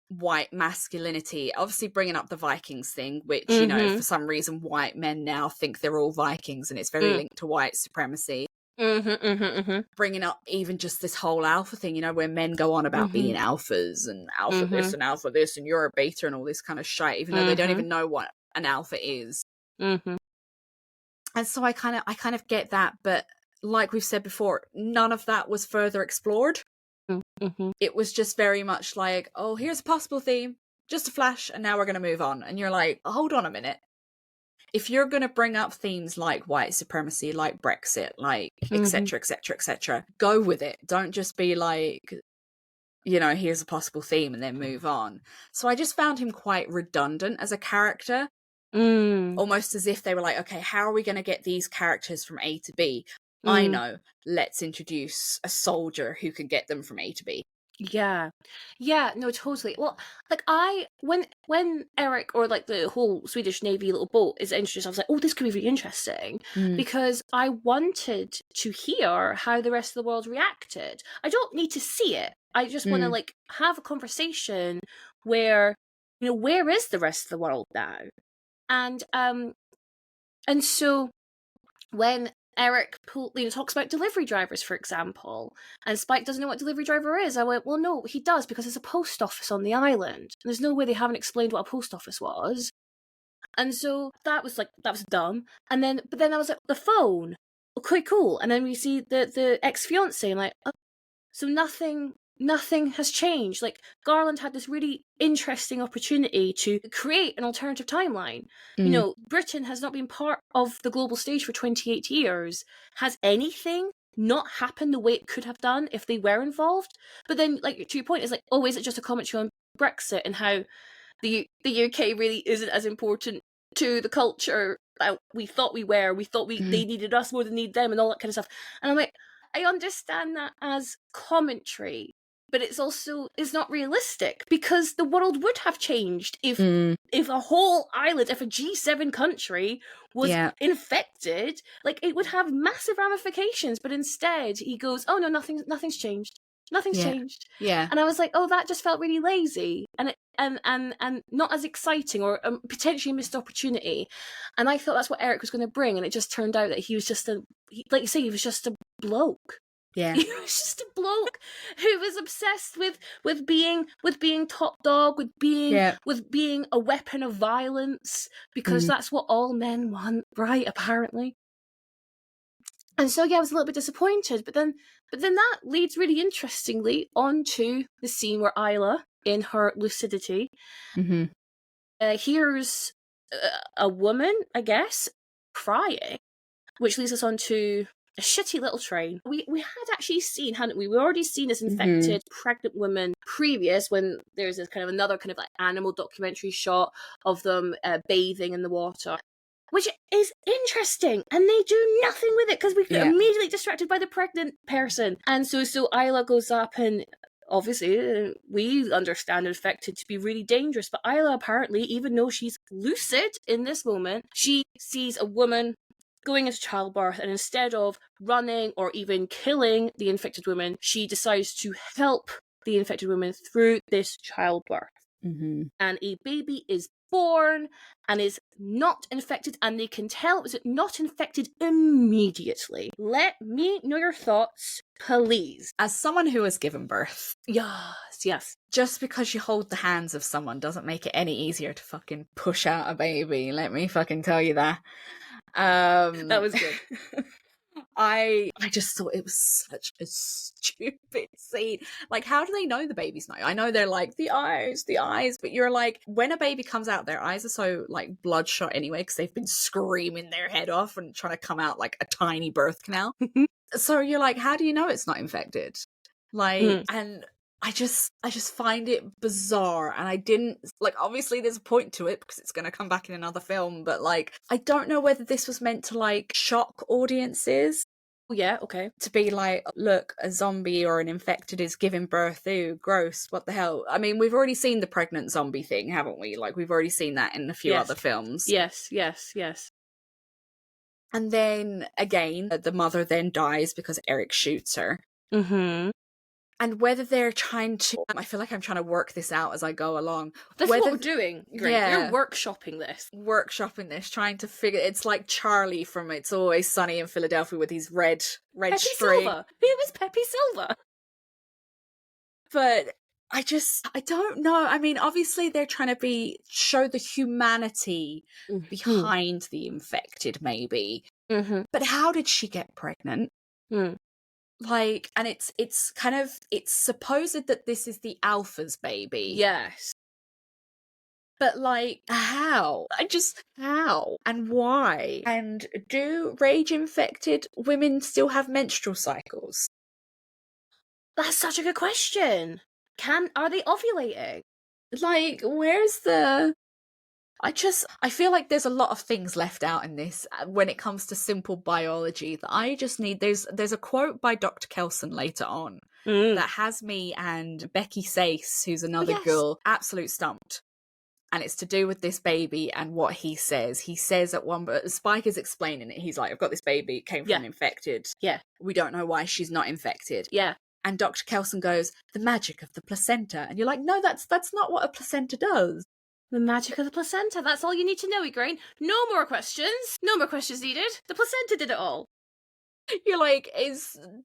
white masculinity, obviously bringing up the Vikings thing, which for some reason white men now think they're all Vikings and it's very linked to white supremacy. Bringing up even just this whole alpha thing, where men go on about being alphas and alpha this and alpha this and you're a beta and all this kind of shit, even though they don't even know what an alpha is. And so I kind of get that, but like we've said before, none of that was further explored. It was just very much like, oh, here's a possible theme, just a flash, and now we're going to move on. And you're like, hold on a minute. If you're going to bring up themes like white supremacy, like Brexit, like etc., etc., etc., go with it. Don't just be like, here's a possible theme and then move on. So I just found him quite redundant as a character. Almost as if they were like, okay, how are we going to get these characters from A to B? I know, let's introduce a soldier who can get them from A to B. Yeah, no, totally. Well, like when Eric or like the whole Swedish Navy little boat is introduced, I was like, oh, this could be really interesting because I wanted to hear how the rest of the world reacted. I don't need to see it. I just want to like have a conversation where, where is the rest of the world now? And so when Eric talks about delivery drivers, for example, and Spike doesn't know what delivery driver is. I went, well, no, he does, because there's a post office on the island. And there's no way they haven't explained what a post office was. And so that was dumb. But then I was like, the phone. Okay, cool. And then we see the ex-fiance, and like, oh, so nothing nothing has changed. Like, Garland had this really interesting opportunity to create an alternative timeline. You know, Britain has not been part of the global stage for 28 years. Has anything not happened the way it could have done if they were involved? But then, like, to your point, is like, oh, is it just a commentary on Brexit and how the UK really isn't as important to the culture that we thought we were? We thought they needed us more than need them and all that kind of stuff. And I'm like, I understand that as commentary, but it's not realistic, because the world would have changed if a whole island, if a G7 country was infected. Like, it would have massive ramifications. But instead he goes, oh no, nothing's changed. Nothing's changed. Yeah. And I was like, oh, that just felt really lazy and not as exciting, or potentially a missed opportunity. And I thought that's what Eric was going to bring, and it just turned out that he was just like you say, he was just a bloke. Yeah. He was just a bloke who was obsessed with being top dog, with being a weapon of violence, because that's what all men want, right? Apparently. And so, I was a little bit disappointed, but then that leads really interestingly onto the scene where Isla, in her lucidity, hears a woman, I guess, crying, which leads us onto a shitty little train. We had actually seen, hadn't we? We'd already seen this infected pregnant woman previous, when there's this kind of another kind of like animal documentary shot of them bathing in the water, which is interesting, and they do nothing with it because we get immediately distracted by the pregnant person. And so Isla goes up, and obviously we understand infected to be really dangerous, but Isla apparently, even though she's lucid in this moment, she sees a woman going into childbirth, and instead of running or even killing the infected woman, she decides to help the infected woman through this childbirth. And a baby is born and is not infected, and they can tell it was not infected immediately. Let me know your thoughts, please. As someone who has given birth, yes, just because you hold the hands of someone doesn't make it any easier to fucking push out a baby. Let me fucking tell you that. That was good. I just thought it was such a stupid scene. Like, how do they know the baby's not? I know they're like, the eyes, but you're like, when a baby comes out, their eyes are so like bloodshot anyway, because they've been screaming their head off and trying to come out like a tiny birth canal. So you're like, how do you know it's not infected? Like, and I just find it bizarre, and I didn't, like, obviously there's a point to it because it's going to come back in another film, but like, I don't know whether this was meant to like shock audiences. Yeah, okay. To be like, look, a zombie or an infected is giving birth, ew, gross, what the hell? I mean, we've already seen the pregnant zombie thing, haven't we? Like, we've already seen that in a few other films. Yes. And then, again, the mother then dies because Eric shoots her. And whether they're trying to, I feel like I'm trying to work this out as I go along. That's what we're doing. You're workshopping this. Trying to figure, it's like Charlie from It's Always Sunny in Philadelphia with his red Pepe string. Silva. Who was Pepe Silva? But I don't know. I mean, obviously they're trying to show the humanity behind the infected, maybe. But how did she get pregnant? Like, and it's kind of, it's supposed that this is the alpha's baby. Yes. But like, how? How? And why? And do rage-infected women still have menstrual cycles? That's such a good question. Are they ovulating? Like, where's the... I feel like there's a lot of things left out in this when it comes to simple biology that I just need. There's a quote by Dr. Kelson later on that has me and Becky Sace, who's another girl, absolute stumped. And it's to do with this baby and what he says. He says at Spike is explaining it. He's like, I've got this baby, it came from an infected. Yeah. We don't know why she's not infected. Yeah. And Dr. Kelson goes, the magic of the placenta. And you're like, no, that's not what a placenta does. The magic of the placenta. That's all you need to know, Ygraine. No more questions. No more questions needed. The placenta did it all. You're like,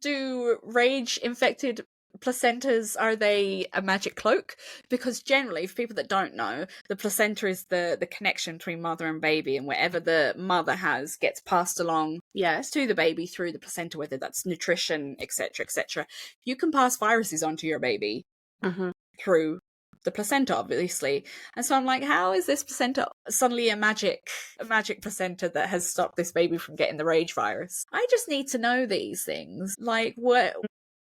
do rage-infected placentas, are they a magic cloak? Because generally, for people that don't know, the placenta is the connection between mother and baby, and whatever the mother has gets passed along Yes. to the baby through the placenta, whether that's nutrition, etc., etc. You can pass viruses onto your baby through the placenta, obviously. And so I'm like, how is this placenta suddenly a magic placenta that has stopped this baby from getting the rage virus? I just need to know these things. Like, what?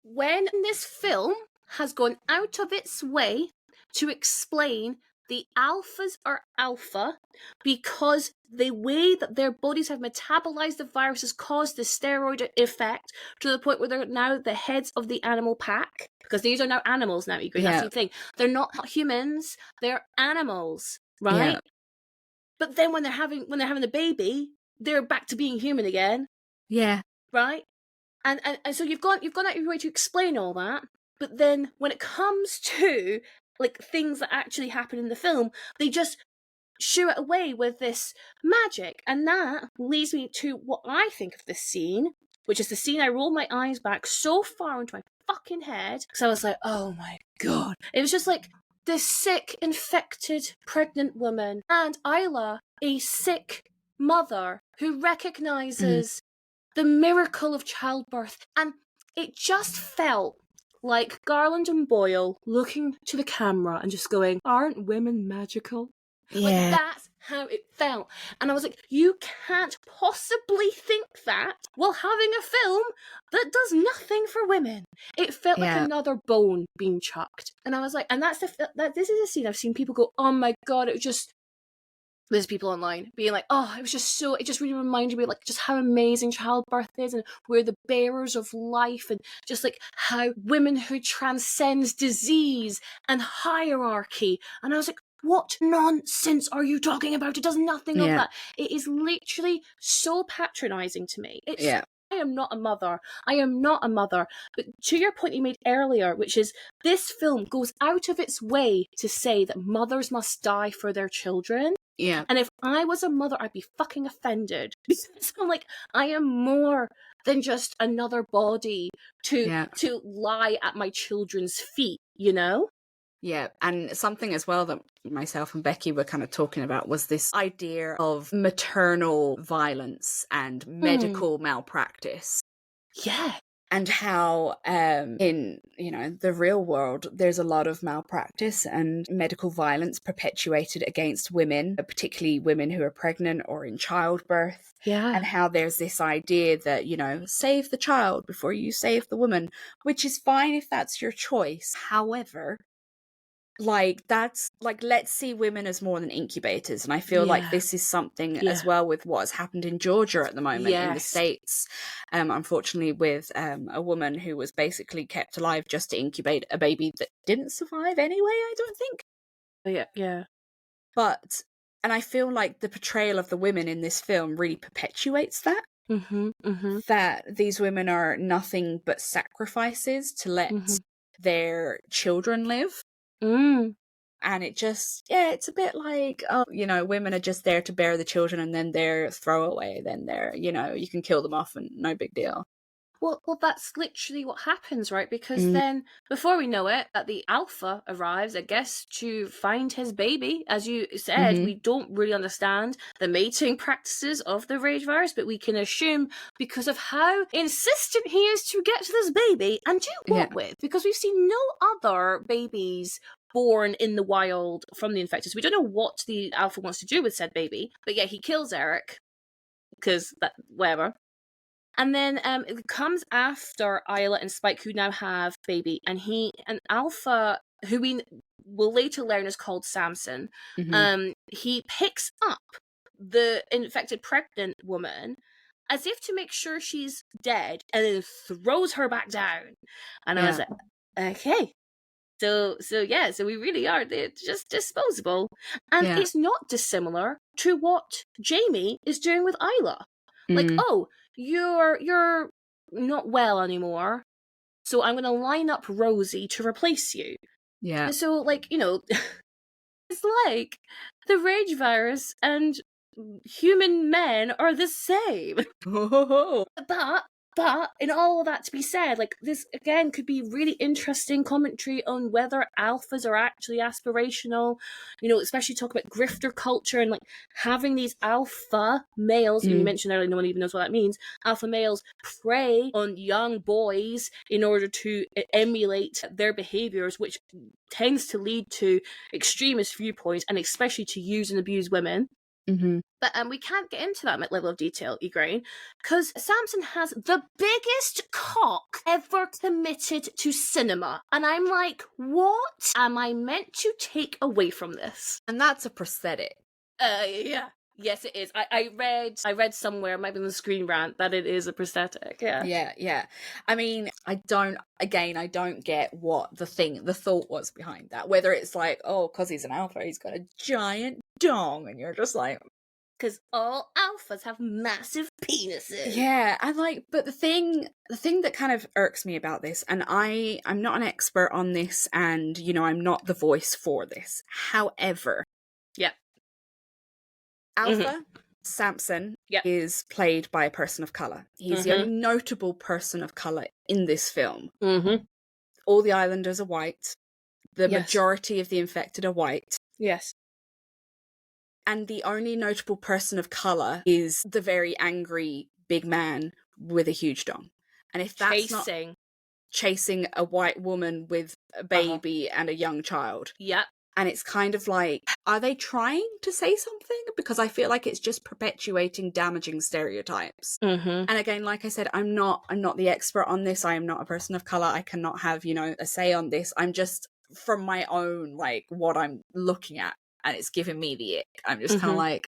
When this film has gone out of its way to explain the alphas are alpha because the way that their bodies have metabolized the virus has caused the steroid effect to the point where they're now the heads of the animal pack. Because these are now animals now, Ygraine. That's the thing. They're not humans, they're animals, right? Yeah. But then when they're having the baby, they're back to being human again. Yeah. Right? And so you've gone out of your way to explain all that, but then when it comes to like things that actually happen in the film, they just shoo it away with this magic. And that leads me to what I think of this scene, which is the scene I rolled my eyes back so far into my fucking head because I was like, oh my god. It was just like this sick, infected, pregnant woman and Isla, a sick mother who recognizes the miracle of childbirth. And it just felt like Garland and Boyle looking to the camera and just going, aren't women magical? Yeah. Like, that's how it felt. And I was like, you can't possibly think that while having a film that does nothing for women. It felt like another bone being chucked. And I was like, and this is a scene I've seen people go, oh my god, it was just... There's people online being like, oh, it just really reminded me of like just how amazing childbirth is and we're the bearers of life and just like how womanhood transcends disease and hierarchy. And I was like, what nonsense are you talking about? It does nothing of that. It is literally so patronizing to me. I am not a mother. But to your point you made earlier, which is this film goes out of its way to say that mothers must die for their children. Yeah. And if I was a mother, I'd be fucking offended. So I'm like, I am more than just another body to lie at my children's feet, you know? Yeah, and something as well that myself and Becky were kind of talking about was this idea of maternal violence and medical malpractice. Yeah. And how in, the real world, there's a lot of malpractice and medical violence perpetuated against women, particularly women who are pregnant or in childbirth. Yeah. And how there's this idea that, save the child before you save the woman, which is fine if that's your choice. However, let's see women as more than incubators. And I feel like this is something as well with what has happened in Georgia at the moment in the States, unfortunately with a woman who was basically kept alive just to incubate a baby that didn't survive anyway, I don't think. Yeah. But, and I feel like the portrayal of the women in this film really perpetuates that. That these women are nothing but sacrifices to let their children live. And it just, it's a bit like, women are just there to bear the children and then they're throwaway. Then they're, you can kill them off and no big deal. Well, that's literally what happens, right? Because then, before we know it, the alpha arrives, I guess, to find his baby. As you said, we don't really understand the mating practices of the rage virus, but we can assume because of how insistent he is to get to this baby and do what with? Because we've seen no other babies born in the wild from the infected. So we don't know what the alpha wants to do with said baby. But yeah, he kills Eric because whatever. And then it comes after Isla and Spike, who now have baby, and Alpha, who we will later learn is called Samson. He picks up the infected pregnant woman as if to make sure she's dead, and then throws her back down. And I was like, okay. So we really are. They're just disposable. And it's not dissimilar to what Jamie is doing with Isla. Like, oh, you're not well anymore, so I'm going to line up Rosie to replace you. Yeah. And so, it's like the rage virus and human men are the same. But But in all of that to be said, like, this again could be really interesting commentary on whether alphas are actually aspirational, especially talk about grifter culture and like having these alpha males, you mentioned earlier, no one even knows what that means, alpha males prey on young boys in order to emulate their behaviors, which tends to lead to extremist viewpoints and especially to use and abuse women. But we can't get into that level of detail, Ygraine, because Samson has the biggest cock ever committed to cinema. And I'm like, what am I meant to take away from this? And that's a prosthetic. Yeah. Yes, it is. I read somewhere, maybe in the Screen Rant, that it is a prosthetic. Yeah. I mean, I don't get what the thought was behind that. Whether it's like, oh, because he's an alpha, he's got a giant dong, and you're just like, because all alphas have massive penises. Yeah, and like, but the thing that kind of irks me about this, and I'm not an expert on this, and I'm not the voice for this. However, Alpha Samson is played by a person of color. He's the only notable person of color in this film. All the islanders are white. The majority of the infected are white. Yes. And the only notable person of color is the very angry big man with a huge dong. And if that's not chasing a white woman with a baby and a young child. Yep. And it's kind of like, are they trying to say something? Because I feel like it's just perpetuating damaging stereotypes. And again, like I said, I'm not the expert on this. I am not a person of color. I cannot have, a say on this. I'm just from my own, like, what I'm looking at, and it's giving me the ick. I'm just kind of like,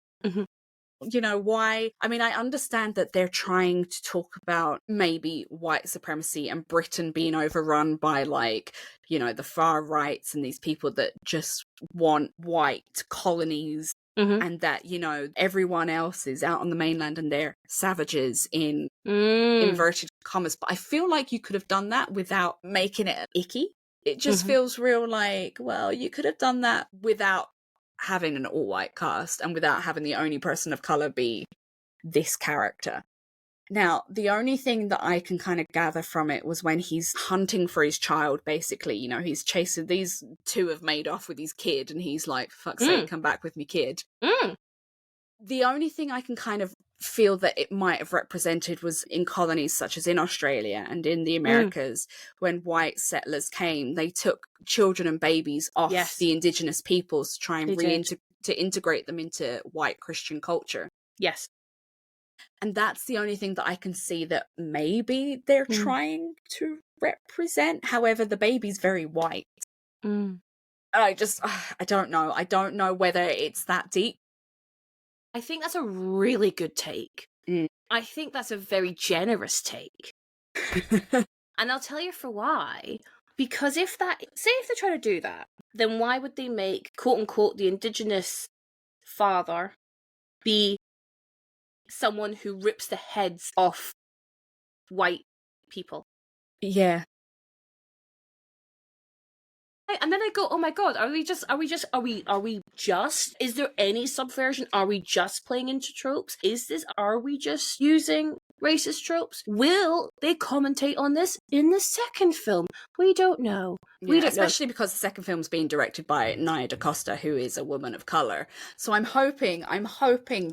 why? I mean, I understand that they're trying to talk about maybe white supremacy and Britain being overrun by, like, the far rights and these people that just want white colonies and that, everyone else is out on the mainland and they're savages in inverted commas. But I feel like you could have done that without making it icky. It just feels real like, well, you could have done that without having an all-white cast and without having the only person of color be this character. Now, the only thing that I can kind of gather from it was when he's hunting for his child, basically, he's chasing, these two have made off with his kid, and he's like, for fuck's sake, come back with me kid. The only thing I can kind of feel that it might have represented was in colonies such as in Australia and in the Americas, when white settlers came, they took children and babies off the indigenous peoples to try and integrate them into white Christian culture. Yes. And that's the only thing that I can see that maybe they're trying to represent. However, the baby's very white. I don't know. I don't know whether it's that deep. I think that's a really good take. I think that's a very generous take. And I'll tell you for why. Because if they try to do that, then why would they make, quote unquote, the indigenous father be someone who rips the heads off white people? Yeah. And then I go, oh my god, are we just, is there any subversion? Are we just playing into tropes? Are we just using racist tropes? Will they commentate on this in the second film? We don't know. Especially because the second film's being directed by Nia DaCosta, who is a woman of colour. So I'm hoping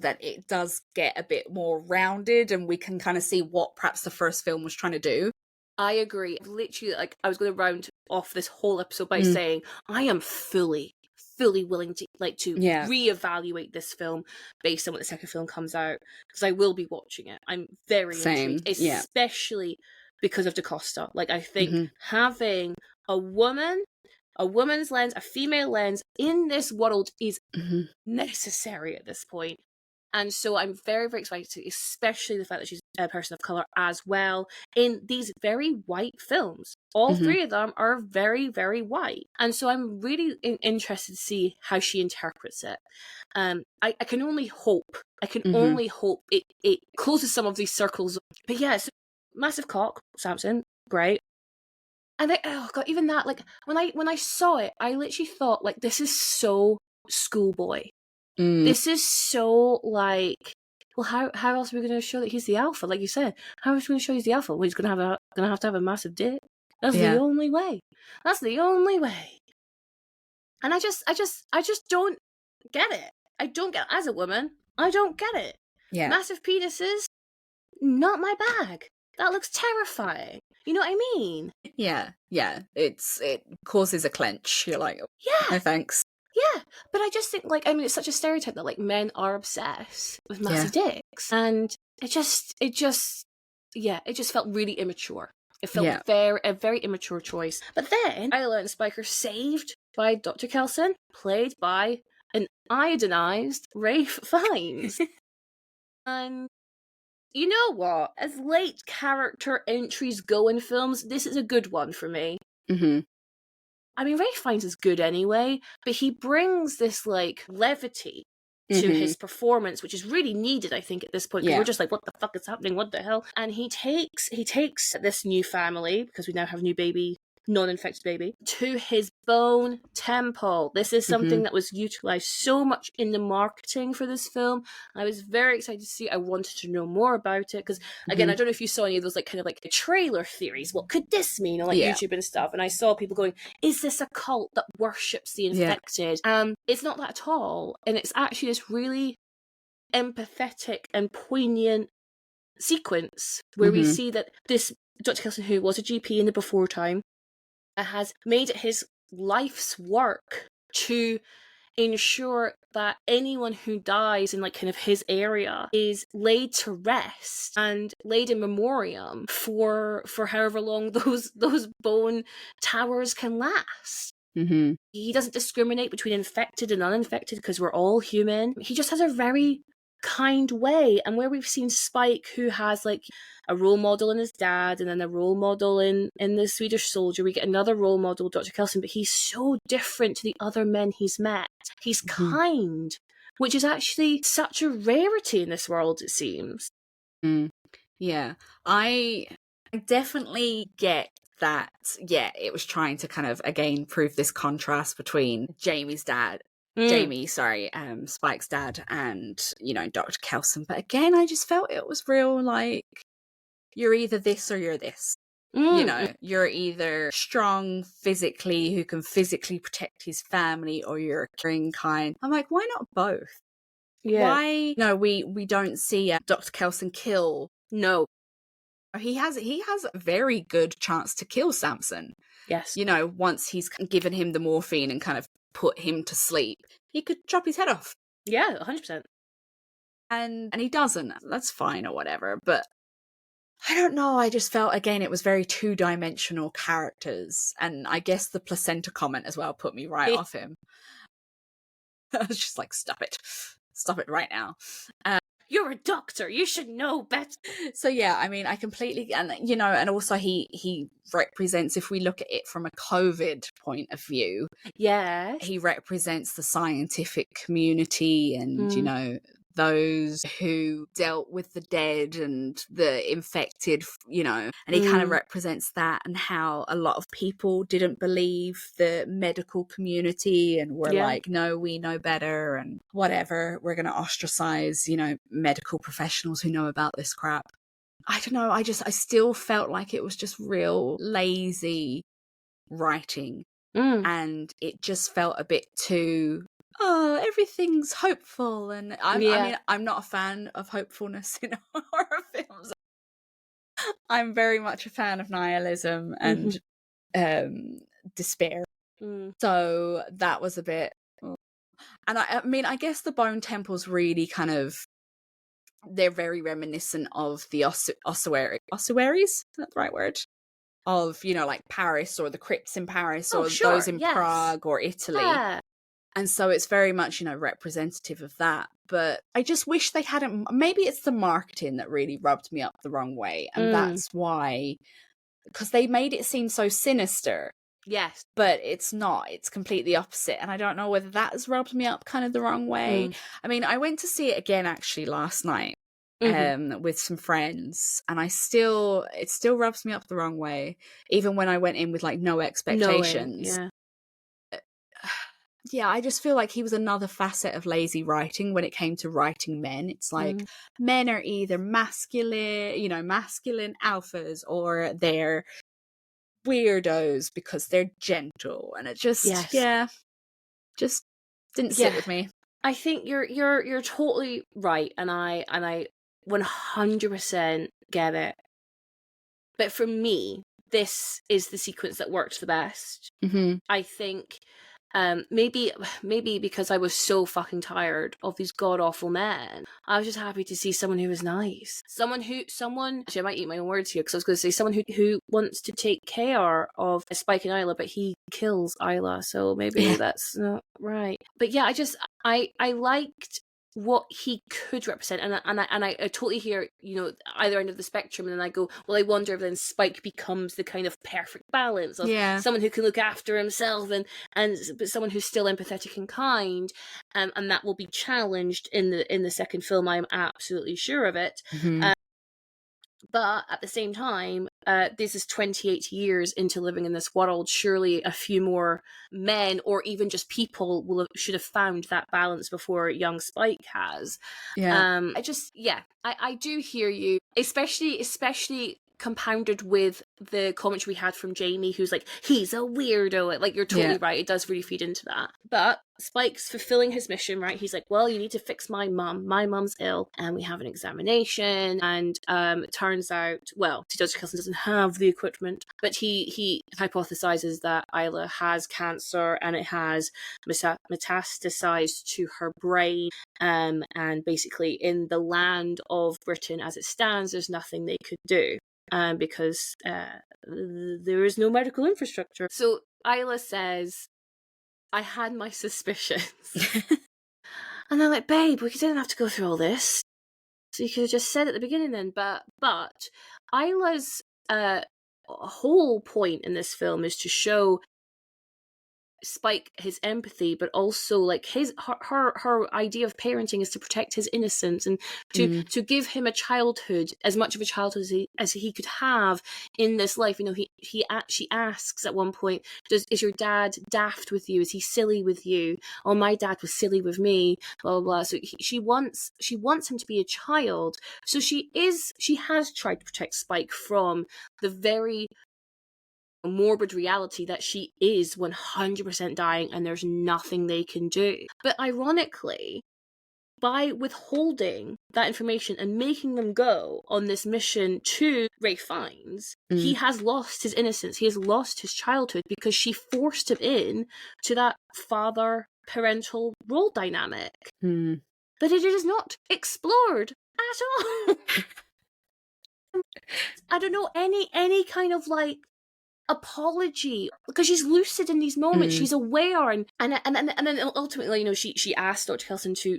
that it does get a bit more rounded and we can kind of see what perhaps the first film was trying to do. I agree. Literally, like, I was going to round off this whole episode by saying I am fully willing to reevaluate this film based on what the second film comes out, because I will be watching it. I'm very intrigued, especially because of DaCosta. Like, I think having a woman's lens, a female lens in this world is necessary at this point. And so I'm very, very excited, especially the fact that she's a person of colour as well, in these very white films. All three of them are very, very white. And so I'm really interested to see how she interprets it. I can only hope. Only hope it closes some of these circles. But yeah, it's massive cock, Samson, great. And oh god, even that, like, when I saw it, I literally thought, like, this is so schoolboy. This is so, like, well, how else are we going to show that he's the alpha? Like you said, how else are we going to show he's the alpha? Well, he's going to have a massive dick. That's the Yeah. only way. That's the only way. And I just don't get it. I don't get as a woman. I don't get it. Yeah. Massive penises, not my bag. That looks terrifying. You know what I mean? Yeah. It causes a clench. You're like, Yeah. no thanks. Yeah, but I just think, like, I mean, it's such a stereotype that, like, men are obsessed with massive dicks, and it just felt really immature. It felt a very immature choice. But then I learned Spiker saved by Dr. Kelson, played by an iodinized Rafe Fiennes. And you know what? As late character entries go in films, this is a good one for me. Mm-hmm. I mean, Rafe Fiennes is good anyway, but he brings this, like, levity to his performance, which is really needed, I think, at this point. We're just like, what the fuck is happening? What the hell? And he takes this new family, because we now have a new baby, non-infected baby, to his bone temple. This is something that was utilized so much in the marketing for this film. I was very excited to see. I wanted to know more about it, because again, I don't know if you saw any of those, like, kind of like trailer theories. What could this mean on, like, YouTube and stuff? And I saw people going, is this a cult that worships the infected? It's not that at all, and it's actually this really empathetic and poignant sequence where we see that this Dr. Kelson, who was a GP in the before time, has made it his life's work to ensure that anyone who dies in, like, kind of his area is laid to rest and laid in memoriam for however long those bone towers can last. He doesn't discriminate between infected and uninfected because we're all human. He just has a very kind way, and where we've seen Spike, who has, like, a role model in his dad and then a role model in the Swedish Soldier, we get another role model, Dr. Kelson, but he's so different to the other men he's met. He's kind, which is actually such a rarity in this world, it seems. Yeah, I definitely get that. Yeah, it was trying to kind of, again, prove this contrast between Spike's dad, and, you know, Dr. Kelson. But again, I just felt it was real, like, you're either this or you're this. You know, you're either strong physically, who can physically protect his family, or you're a caring kind. I'm like, why not both? Yeah. Why? No, we don't see Dr. Kelson kill. No. He has a very good chance to kill Samson. Yes. You know, once he's given him the morphine and kind of put him to sleep, he could chop his head off. Yeah, 100%. And he doesn't. That's fine or whatever. But I don't know. I just felt, again, it was very two-dimensional characters. And I guess the placenta comment as well put me right off him. I was just like, stop it. Stop it right now. You're a doctor. You should know better. So yeah, I mean, I completely, and you know, and also he represents, if we look at it from a COVID point of view, he represents the scientific community and, you know, those who dealt with the dead and the infected, you know, and he kind of represents that, and how a lot of people didn't believe the medical community and were like, no, we know better and whatever, we're going to ostracize, you know, medical professionals who know about this crap. I don't know, I still felt like it was just real lazy writing, and it just felt a bit too, oh, everything's hopeful, and I mean, I'm not a fan of hopefulness in horror films. I'm very much a fan of nihilism and despair. So that was a bit, and I mean, I guess the bone temples really kind of, they're very reminiscent of the ossuaries. Is that the right word? Of, you know, like Paris, or the crypts in Paris, or those in Prague or Italy. Yeah. And so it's very much, you know, representative of that. But I just wish they hadn't. Maybe it's the marketing that really rubbed me up the wrong way. And that's why, because they made it seem so sinister. Yes. But it's not. It's completely opposite. And I don't know whether that has rubbed me up kind of the wrong way. I mean, I went to see it again actually last night with some friends. And it still rubs me up the wrong way. Even when I went in with like no expectations. Yeah, I just feel like he was another facet of lazy writing when it came to writing men. It's like men are either masculine alphas, or they're weirdos because they're gentle, and it just Yes. just didn't sit with me. I think you're totally right, and I 100% get it. But for me, this is the sequence that worked the best. Mm-hmm. I think maybe because I was so fucking tired of these god awful men, I was just happy to see someone who was nice, someone actually, I might eat my own words here, because I was going to say someone who wants to take care of Spike and Isla, but he kills Isla, so maybe that's not right. But yeah, I liked what he could represent, and I totally hear, either end of the spectrum, and then I go, well, I wonder if then Spike becomes the kind of perfect balance of someone who can look after himself but someone who's still empathetic and kind, and that will be challenged in the second film. I'm absolutely sure of it. But at the same time, this is 28 years into living in this world. Surely a few more men, or even just people, should have found that balance before young Spike has. I do hear you, especially compounded with the commentary we had from Jamie, who's like, he's a weirdo. Like, you're totally right. It does really feed into that. But Spike's fulfilling his mission, right? He's like, well, you need to fix my mum. My mum's ill, and we have an examination. And it turns out, well, Dr. Kelson doesn't have the equipment, but he hypothesizes that Isla has cancer, and it has metastasized to her brain. And basically, in the land of Britain as it stands, there's nothing they could do. Because there is no medical infrastructure. So Isla says, I had my suspicions. And I'm like, babe, we didn't have to go through all this. So you could have just said at the beginning then. But Isla's whole point in this film is to show Spike his empathy, but also like her idea of parenting is to protect his innocence, and to give him a childhood, as much of a childhood as he could have in this life. She asks at one point, is your dad daft with you? Is he silly with you? Oh, my dad was silly with me, blah blah blah. So she wants him to be a child. So she has tried to protect Spike from the very morbid reality that she is 100% dying, and there's nothing they can do. But ironically, by withholding that information and making them go on this mission to Ralph Fiennes, he has lost his innocence, he has lost his childhood, because she forced him in to that father-parental role dynamic. But it is not explored at all. I don't know any kind of like apology, because she's lucid in these moments. She's aware, and then ultimately, she asked Dr. Kelson to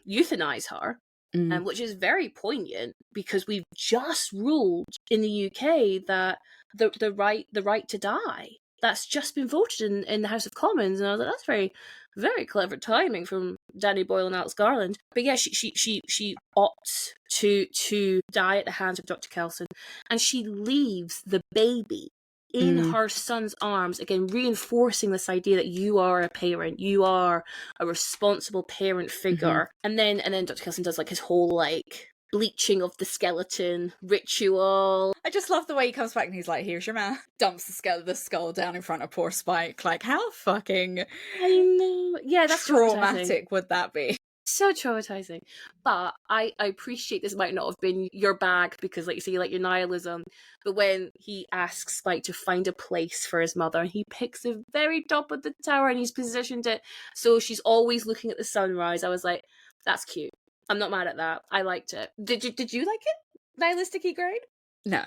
euthanize her, which is very poignant, because we've just ruled in the UK that the right to die, that's just been voted in the House of Commons, and I was like, that's very, very clever timing from Danny Boyle and Alex Garland. But yeah, she opts to die at the hands of Dr. Kelson, and she leaves the baby in her son's arms, again reinforcing this idea that you are a parent, you are a responsible parent figure. And then Dr. Kelson does like his whole like bleaching of the skeleton ritual. I just love the way he comes back and he's like, here's your man, dumps the skull down in front of poor Spike. Like, how fucking that's traumatic would that be? So traumatizing. But I appreciate this might not have been your bag, because like you say, you like your nihilism, but when he asks Spike to find a place for his mother, and he picks the very top of the tower and he's positioned it so she's always looking at the sunrise, I was like, that's cute. I'm not mad at that. I liked it. Did you like it? Nihilistic Ygraine? No,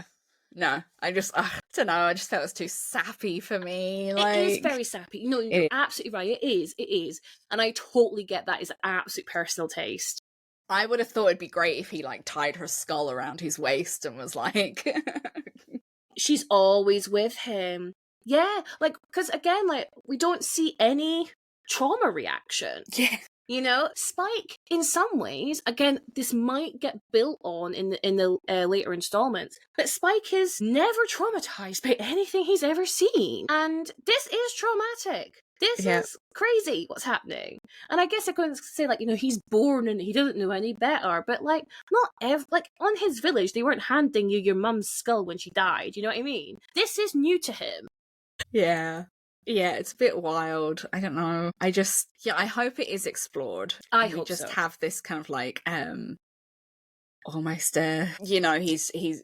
I don't know, I just felt it was too sappy for me. Like, it is very sappy. No, you're absolutely right. It is. And I totally get that. It's an absolute personal taste. I would have thought it'd be great if he like tied her skull around his waist and was like... She's always with him. Yeah, like, because again, like, we don't see any trauma reaction. Yeah. Spike, in some ways, again, this might get built on in the later installments, but Spike is never traumatized by anything he's ever seen. And this is traumatic. This Yeah. is crazy what's happening. And I guess they're going to say, like, he's born and he doesn't know any better. But, like, like, on his village, they weren't handing you your mum's skull when she died. You know what I mean? This is new to him. Yeah. Yeah, it's a bit wild. I don't know. I hope it is explored. I And we hope just so. have this kind of like, almost, he's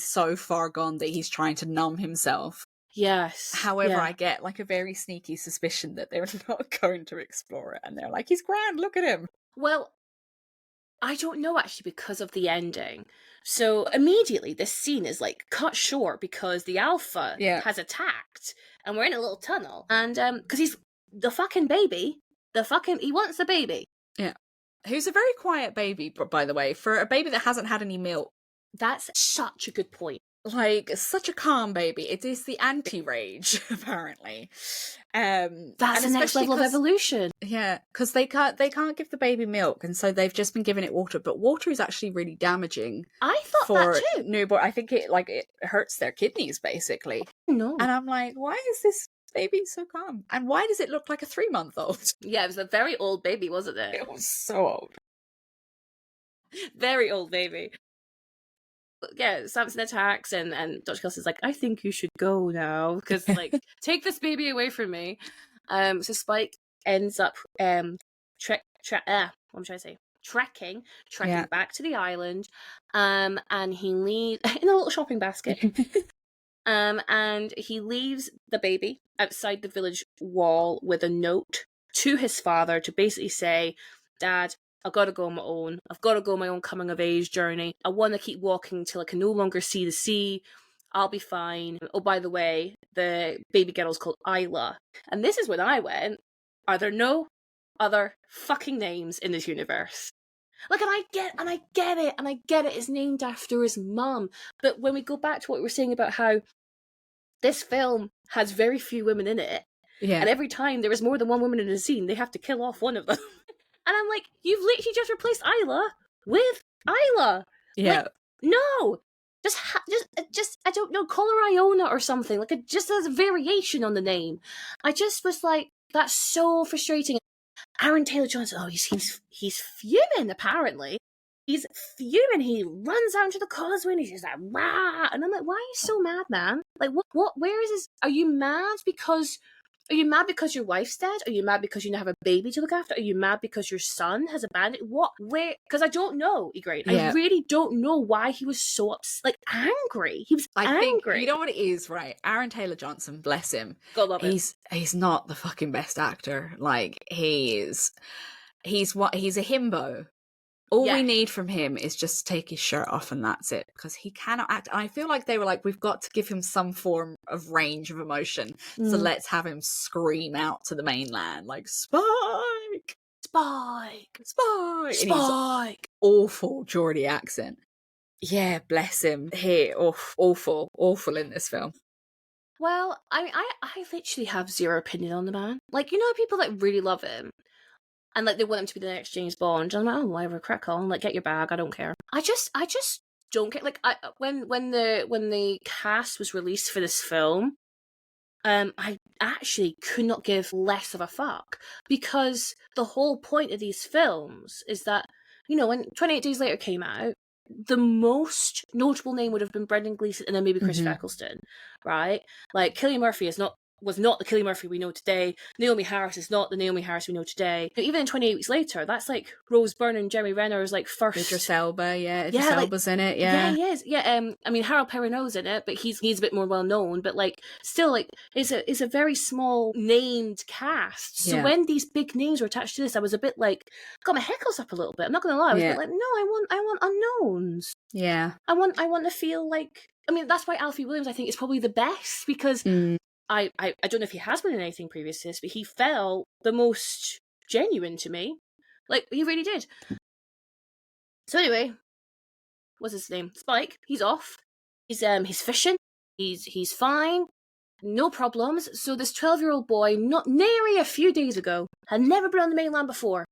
so far gone that he's trying to numb himself. Yes. However, yeah. I get like a very sneaky suspicion that they're not going to explore it, and they're like, he's grand, look at him. Well, I don't know actually because of the ending. So immediately this scene is like cut short because the alpha has attacked and we're in a little tunnel. And because he's the fucking baby, he wants the baby. Yeah. Who's a very quiet baby, by the way, for a baby that hasn't had any milk. That's such a good point. Like, such a calm baby. It is the anti-rage, apparently. That's the next level of evolution. Yeah, because they can't give the baby milk, and so they've just been giving it water. But water is actually really damaging. I thought for that too. Newborn. I think it hurts their kidneys basically. No. And I'm like, why is this baby so calm? And why does it look like a 3-month-old? Yeah, it was a very old baby, wasn't it? It was so old. Very old baby. Yeah, Samson attacks and Dr. Kelsey's like, I think you should go now because like take this baby away from me. So Spike ends up trekking back to the island, and he leaves in a little shopping basket. And he leaves the baby outside the village wall with a note to his father to basically say, Dad, I've got to go on my own. I've got to go on my own coming of age journey. I want to keep walking till I can no longer see the sea. I'll be fine. Oh, by the way, the baby girl's called Isla. And this is when I went, are there no other fucking names in this universe? Like, and I get it. It's named after his mum. But when we go back to what we were saying about how this film has very few women in it, and every time there is more than one woman in a scene, they have to kill off one of them. And I'm like, you've literally just replaced Isla with Isla. Yeah. Like, no. Just, I don't know, call her Iona or something. Like, just as a variation on the name. I just was like, that's so frustrating. Aaron Taylor-Johnson, he's fuming, apparently. He's fuming. He runs out into the causeway and he's just like, rah! And I'm like, why are you so mad, man? Like, what, where is this? Are you mad because your wife's dead? Are you mad because you now have a baby to look after? Are you mad because your son has abandoned? What? Where? Because I don't know, Ygraine. I really don't know why he was so angry. He was angry. Think, you know what it is, right? Aaron Taylor-Johnson, bless him. God love him. He's not the fucking best actor. Like, he's a himbo. All we need from him is just to take his shirt off and that's it, because he cannot act. And I feel like they were like, we've got to give him some form of range of emotion. So let's have him scream out to the mainland, like, Spike! Spike! Spike! Spike! In his awful Geordie accent. Yeah, bless him. Awful in this film. Well, I literally have zero opinion on the man. Like, you know, people that really love him, and like they want him to be the next James Bond. And I'm like, oh, whatever, crack on. Like, get your bag. I don't care. I just don't care. Like, when the cast was released for this film, I actually could not give less of a fuck, because the whole point of these films is that, you know, when 28 Days Later came out, the most notable name would have been Brendan Gleeson and then maybe Chris Eccleston, right? Like, Cillian Murphy was not the Cillian Murphy we know today. Naomi Harris is not the Naomi Harris we know today. But even in 28 Weeks Later, that's like Rose Byrne and Jeremy Renner's like first. Idris Elba, Idris Elba's in it, Yeah, he is. Yeah, I mean, Harold Perrineau's in it, but he's a bit more well known. But like, still, like, it's a very small named cast. So when these big names were attached to this, I was a bit like, got my heckles up a little bit. I'm not gonna lie, I was a bit like, no, I want unknowns. Yeah, I want to feel like. I mean, that's why Alfie Williams, I think, is probably the best, because. I don't know if he has been in anything previous to this, but he felt the most genuine to me. Like, he really did. So anyway, what's his name? Spike. He's off. He's fishing. He's fine. No problems. So this 12-year-old boy, not nary a few days ago, had never been on the mainland before.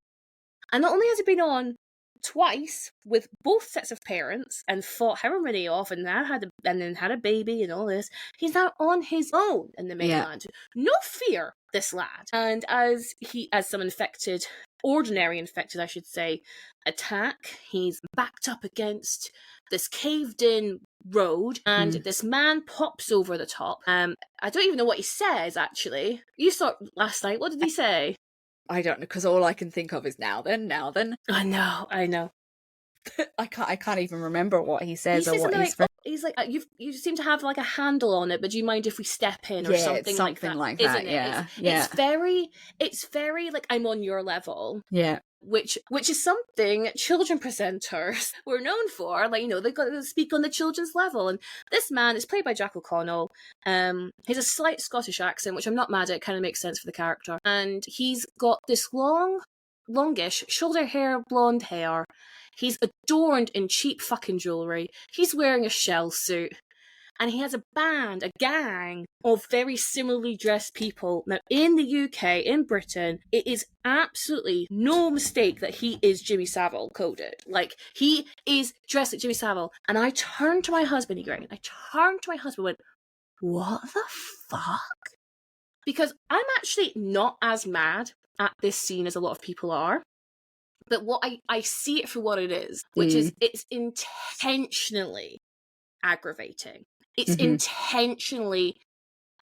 And not only has he been on twice with both sets of parents and fought however many off, and then had a baby and all this. He's now on his own in the mainland. No fear, this lad. And as some infected, ordinary infected, I should say, attack, he's backed up against this caved in road, and this man pops over the top. I don't even know what he says, actually. You saw it last night. What did he say? I don't know, because all I can think of is now then. I know. I can't even remember what he says or what he's like, you seem to have like a handle on it, but do you mind if we step in or something like that? Isn't it? Yeah. It's very like, I'm on your level. Yeah. Which is something children presenters were known for. Like, they've got to speak on the children's level. And this man is played by Jack O'Connell. He's a slight Scottish accent, which I'm not mad at. It kind of makes sense for the character. And he's got this longish, shoulder hair, blonde hair. He's adorned in cheap fucking jewellery. He's wearing a shell suit. And he has a gang of very similarly dressed people. Now, in the UK, in Britain, it is absolutely no mistake that he is Jimmy Savile coded. Like, he is dressed like Jimmy Savile. And I turned to my husband, Ygraine. And went, what the fuck? Because I'm actually not as mad at this scene as a lot of people are. But what I see it for what it is, which is it's intentionally aggravating. It's intentionally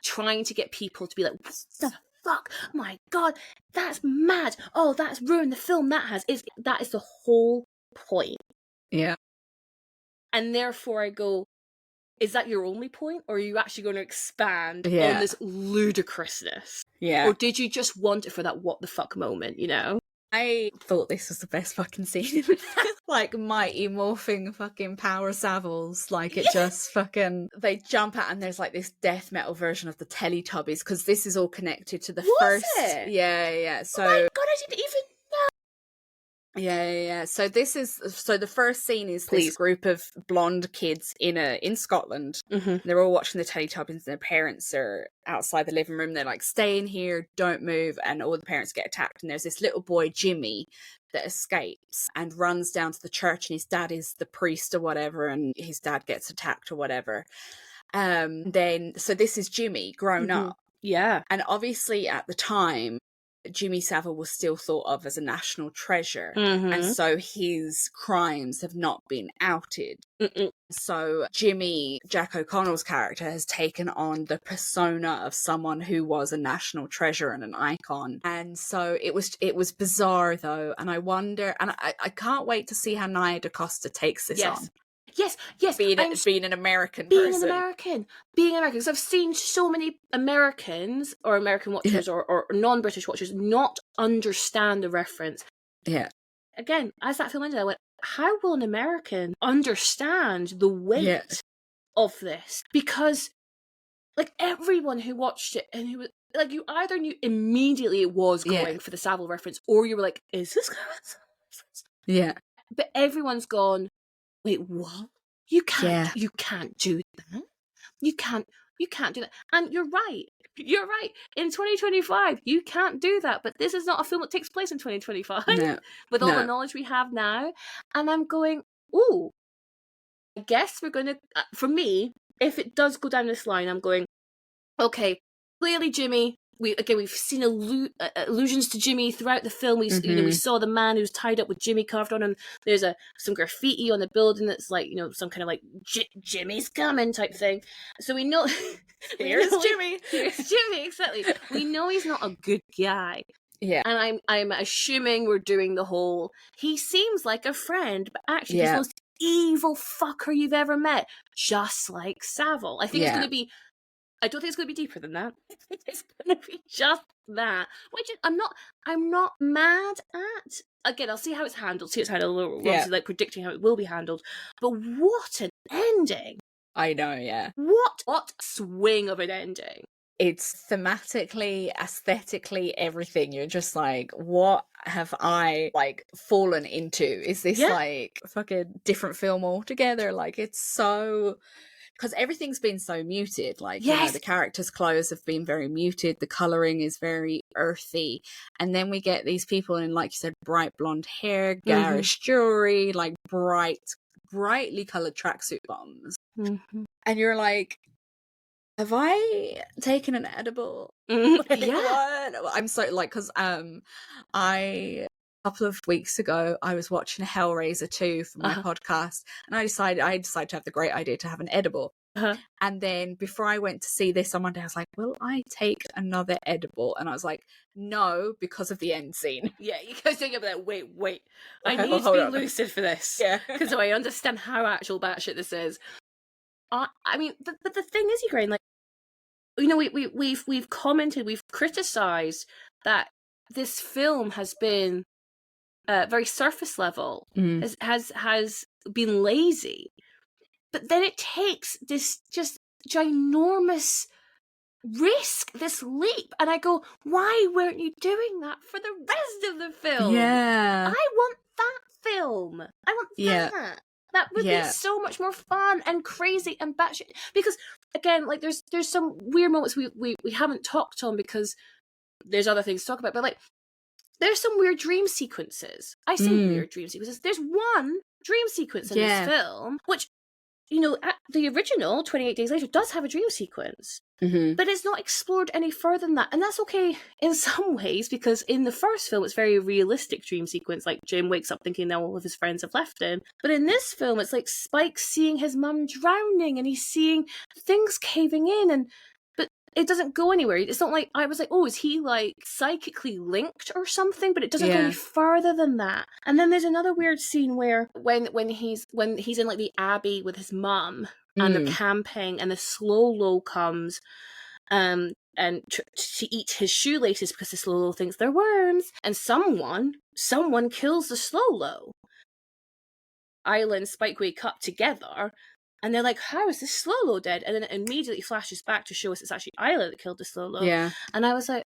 trying to get people to be like, what the fuck? My God, that's mad. Oh, that's ruined the film. That is the whole point. Yeah. And therefore I go, is that your only point? Or are you actually going to expand on this ludicrousness? Yeah. Or did you just want it for that what the fuck moment, I thought this was the best fucking scene. Like, mighty morphing fucking power Saviles. Like, it just fucking... They jump out and there's like this death metal version of the Teletubbies, because this is all connected to the first... it? Yeah. So... Oh my God, I didn't even know! Yeah. So the first scene is this group of blonde kids in Scotland. They're all watching the Teletubbies and their parents are outside the living room. They're like, stay in here, don't move. And all the parents get attacked. And there's this little boy, Jimmy, that escapes and runs down to the church, and his dad is the priest or whatever, and his dad gets attacked or whatever. So this is Jimmy grown up. Yeah. And obviously at the time, Jimmy Savile was still thought of as a national treasure, and so his crimes have not been outed. So Jack O'Connell's character, has taken on the persona of someone who was a national treasure and an icon. And so it was bizarre though, and I wonder, and I can't wait to see how Nia DaCosta takes this on. Yes. Being an American person. Being American. Because I've seen so many Americans or American watchers or non-British watchers not understand the reference. Yeah. Again, as that film ended, I went, how will an American understand the weight of this? Because, like, everyone who watched it and who was, like, you either knew immediately it was going for the Savile reference, or you were like, is this going to be reference? But everyone's gone, wait, what? You can't do that. You can't do that. And you're right. In 2025, you can't do that. But this is not a film that takes place in 2025 with all the knowledge we have now. And I'm going, ooh, I guess we're going to, for me, if it does go down this line, I'm going, okay, clearly Jimmy, we've seen allusions to Jimmy throughout the film. We saw the man who's tied up with Jimmy carved on him. There's some graffiti on the building that's like, some kind of like Jimmy's coming type thing. So we know Here's Jimmy. Here's Jimmy, exactly. We know he's not a good guy. Yeah. And I'm assuming we're doing the whole, he seems like a friend, but actually he's the most evil fucker you've ever met. Just like Savile. I think it's going to be, I don't think it's going to be deeper than that. I think it's going to be just that, which I'm not mad at. Again, I'll see how it's handled. Obviously, like predicting how it will be handled. But what an ending! I know, yeah. What swing of an ending! It's thematically, aesthetically, everything. You're just like, what have I like fallen into? Is this like fucking different film altogether? Like, it's so because everything's been so muted. Like, Yes. the characters' clothes have been very muted. The colouring is very earthy. And then we get these people in, like you said, bright blonde hair, garish jewelry, like brightly coloured tracksuit bottoms. And you're like, have I taken an edible? Like, Yeah. what? I'm so, like, because a couple of weeks ago, I was watching Hellraiser 2 for my podcast, and I decided to have the great idea to have an edible. And then before I went to see this on Monday, I was like, will I take another edible? And I was like, no, because of the end scene. Yeah, you guys think about that. Wait. I need to be lucid for this. Yeah. Because I understand how actual batshit this is. I mean, but the thing is, Ygraine, like, you know, we've commented, we've criticised that this film has been very surface level, has been lazy, but then it takes this just ginormous risk, this leap, and I go, why weren't you doing that for the rest of the film? Yeah. I want that film. I want that. That would be so much more fun and crazy and batshit. Because again, like there's some weird moments we haven't talked on because there's other things to talk about. But like, there's some weird dream sequences. I say weird dream sequences. There's one dream sequence in this film, which, you know, the original 28 Days Later does have a dream sequence. But it's not explored any further than that. And that's okay in some ways, because in the first film, it's very realistic dream sequence. Like, Jim wakes up thinking that all of his friends have left him. But in this film, it's like Spike seeing his mum drowning, and he's seeing things caving in, but it doesn't go anywhere. It's not like, I was like, oh, is he like psychically linked or something? But it doesn't go any further than that. And then there's another weird scene where when he's in like the abbey with his mum, and they're camping, and the slow-lo comes and to eat his shoelaces because the slow-lo thinks they're worms, and someone kills the slow-lo. Isla and Spike wake up together, and they're like, how is this slow-lo dead? And then it immediately flashes back to show us it's actually Isla that killed the slow-lo. And I was like,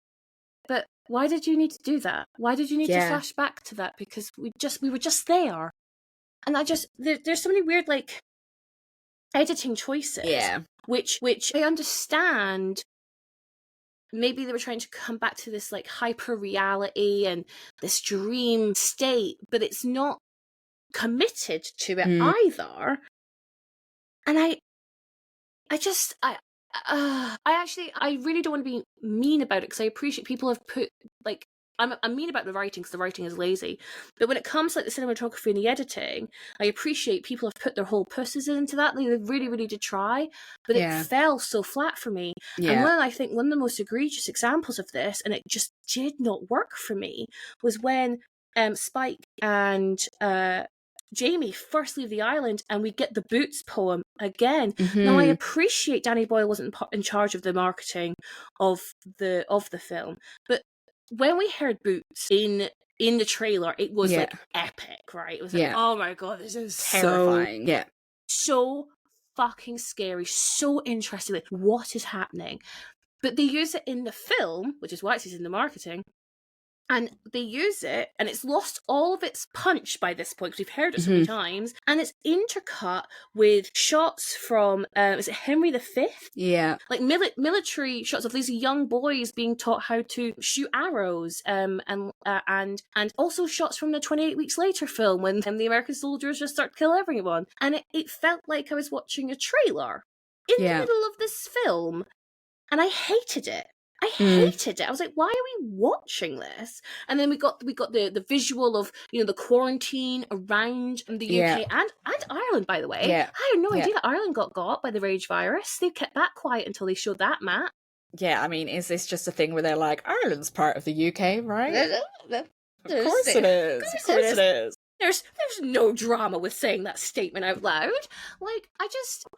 but why did you need to do that? Why did you need to flash back to that? Because we were just there. And there's so many weird, like, editing choices, which I understand. Maybe they were trying to come back to this like hyper reality and this dream state, but it's not committed to it either. And I really don't want to be mean about it, because I appreciate people have put, like, I'm mean about the writing because the writing is lazy. But when it comes to like the cinematography and the editing, I appreciate people have put their whole pusses into that. They really, really did try, but it fell so flat for me. And I think one of the most egregious examples of this, and it just did not work for me, was when Spike and Jamie first leave the island, and we get the Boots poem again. Now, I appreciate Danny Boyle wasn't in charge of the marketing of the film, but when we heard Boots in the trailer, it was like epic, right? It was like, oh my god, this is terrifying. So fucking scary, so interesting. Like, what is happening? But they use it in the film, which is why it's in the marketing. And they use it, and it's lost all of its punch by this point, because we've heard it so many times. And it's intercut with shots from, is it Henry V? Yeah. Like military shots of these young boys being taught how to shoot arrows, and also shots from the 28 Weeks Later film when the American soldiers just start to kill everyone. And it felt like I was watching a trailer in the middle of this film, and I hated it. I hated it. I was like, why are we watching this? And then we got the visual of, you know, the quarantine around the UK and Ireland, by the way. I had no idea that Ireland got by the rage virus. They kept that quiet until they showed that map. Yeah, I mean, is this just a thing where they're like, Ireland's part of the UK, right? Of course it is. Of course it is. There's no drama with saying that statement out loud. Like, I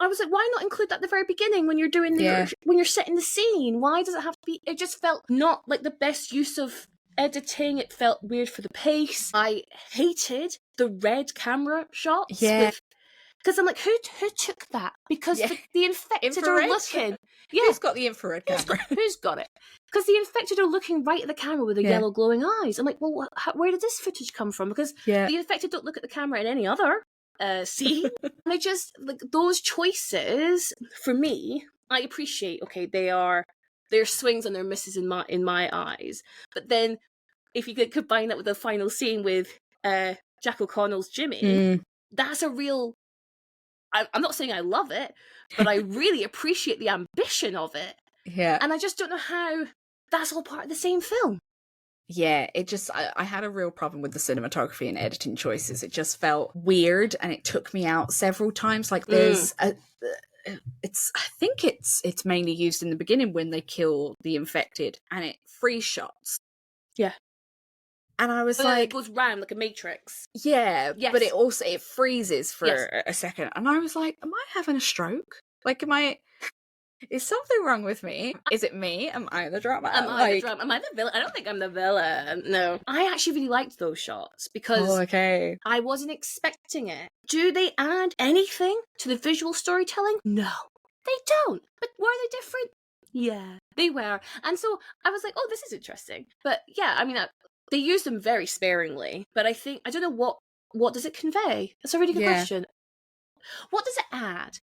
was like, why not include that at the very beginning when you're doing when you're setting the scene? Why does it have to be? It just felt not like the best use of editing. It felt weird for the pace. I hated the red camera shots. Because I'm like, who took that? Because the infected are looking. Yeah. Who's got the infrared camera? Who's got it? Because the infected are looking right at the camera with their yellow glowing eyes. I'm like, well, where did this footage come from? Because the infected don't look at the camera in any other scene. And I just, like, those choices, for me, I appreciate, okay, they're swings and they're misses in my eyes. But then, if you could combine that with the final scene with Jack O'Connell's Jimmy, that's a real... I'm not saying I love it, but I really appreciate the ambition of it. Yeah. And I just don't know how that's all part of the same film. Yeah, it just, I had a real problem with the cinematography and editing choices. It just felt weird and it took me out several times. Like there's I think it's mainly used in the beginning when they kill the infected and it freeze shots. Yeah. And I was like, it goes round like a matrix. Yeah, yes. But it freezes for a second. And I was like, am I having a stroke? Like, is something wrong with me? Is it me? Am I the drama? Am I the drama? Am I the villain? I don't think I'm the villain. No. I actually really liked those shots because I wasn't expecting it. Do they add anything to the visual storytelling? No, they don't. But were they different? Yeah, they were. And so I was like, oh, this is interesting. But yeah, I mean, they used them very sparingly. But I don't know what does it convey? That's a really good question. What does it add?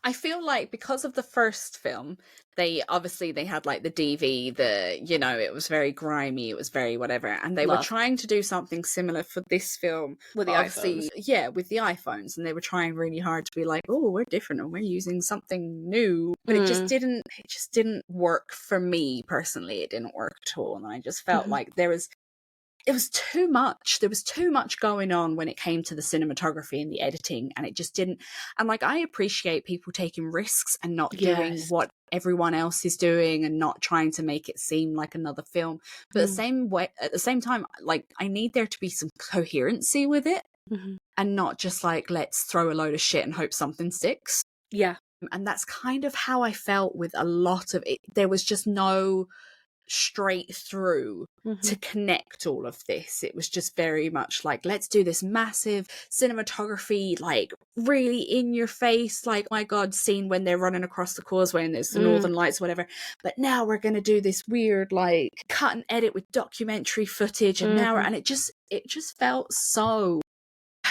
I feel like because of the first film, they had like the DV, it was very grimy, it was very whatever, and they were trying to do something similar for this film with the iPhones. Yeah, with the iPhones, and they were trying really hard to be like, oh, we're different and we're using something new, but it just didn't work for me personally. It didn't work at all, and I just felt like it was too much. There was too much going on when it came to the cinematography and the editing, and it just didn't. And like, I appreciate people taking risks and not doing what everyone else is doing and not trying to make it seem like another film. But at the same time, like, I need there to be some coherency with it, and not just like, let's throw a load of shit and hope something sticks. Yeah. And that's kind of how I felt with a lot of it. There was just no straight through to connect all of this. It was just very much like, let's do this massive cinematography, like really in your face, like, my god, scene when they're running across the causeway and there's the northern lights, whatever, but now we're going to do this weird like cut and edit with documentary footage, and and it just felt so,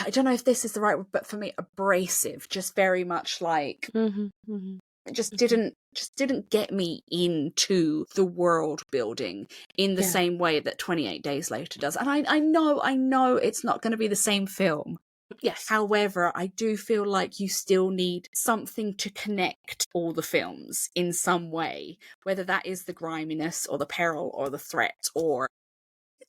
I don't know if this is the right word, but for me, abrasive, just very much like it just didn't get me into the world building in the same way that 28 Days Later does. And I know it's not going to be the same film. Yes. However, I do feel like you still need something to connect all the films in some way, whether that is the griminess or the peril or the threat or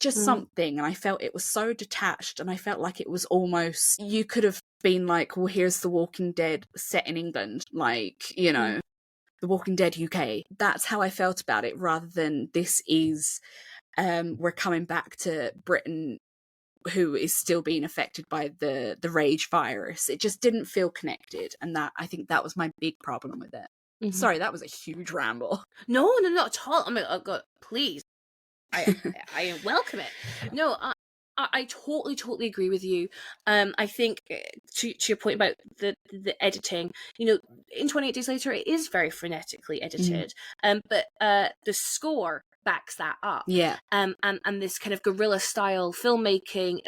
just something. And I felt it was so detached, and I felt like it was almost, you could have been like, well, here's The Walking Dead set in England, like, The Walking Dead UK. That's how I felt about it, rather than this is we're coming back to Britain, who is still being affected by the rage virus. It just didn't feel connected, and that, I think that was my big problem with it. Sorry, that was a huge ramble. No, not at all. I mean, oh god, please. I welcome it. No, I totally agree with you. I think to your point about the editing, in 28 Days Later, it is very frenetically edited. But the score backs that up. Yeah. And this kind of guerrilla style filmmaking,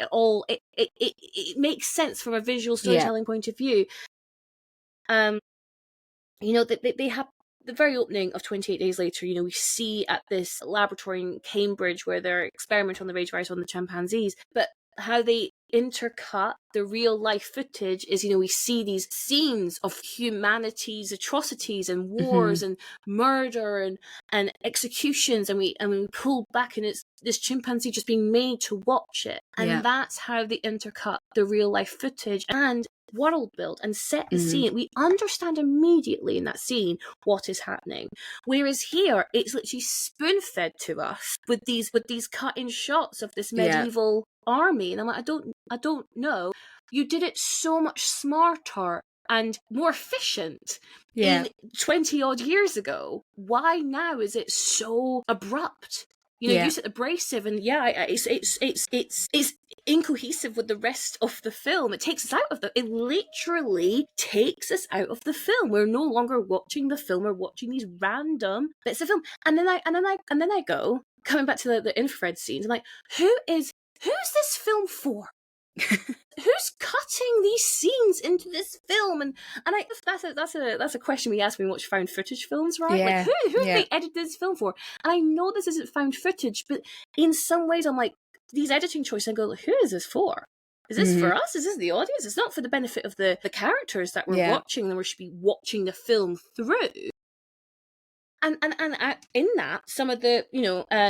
it makes sense from a visual storytelling point of view. They have the very opening of 28 Days Later, we see at this laboratory in Cambridge where they're experimenting on the rage virus on the chimpanzees, but how they intercut the real life footage is, we see these scenes of humanity's atrocities and wars and murder and executions, and we pull back and it's this chimpanzee just being made to watch it. And that's how they intercut the real life footage and world build and set the scene. We understand immediately in that scene what is happening, whereas here it's literally spoon fed to us with these cut-in shots of this medieval army, and I'm like, I don't know. You did it so much smarter and more efficient in 20 odd years ago. Why now is it so abrupt? You said abrasive, and it's incohesive with the rest of the film. It takes us out of it literally takes us out of the film. We're no longer watching the film, we're watching these random bits of film. And then I go, coming back to the infrared scenes, I'm like, who's this film for? Who's cutting these scenes into this film? And that's a question we ask when we watch found footage films, right? Yeah, Like who have yeah. they edited this film for? And I know this isn't found footage, but in some ways I'm like, these editing choices, I go, who is this for? Is this for us? Is this the audience? It's not for the benefit of the characters that we're watching and we should be watching the film through. And in that, some of the,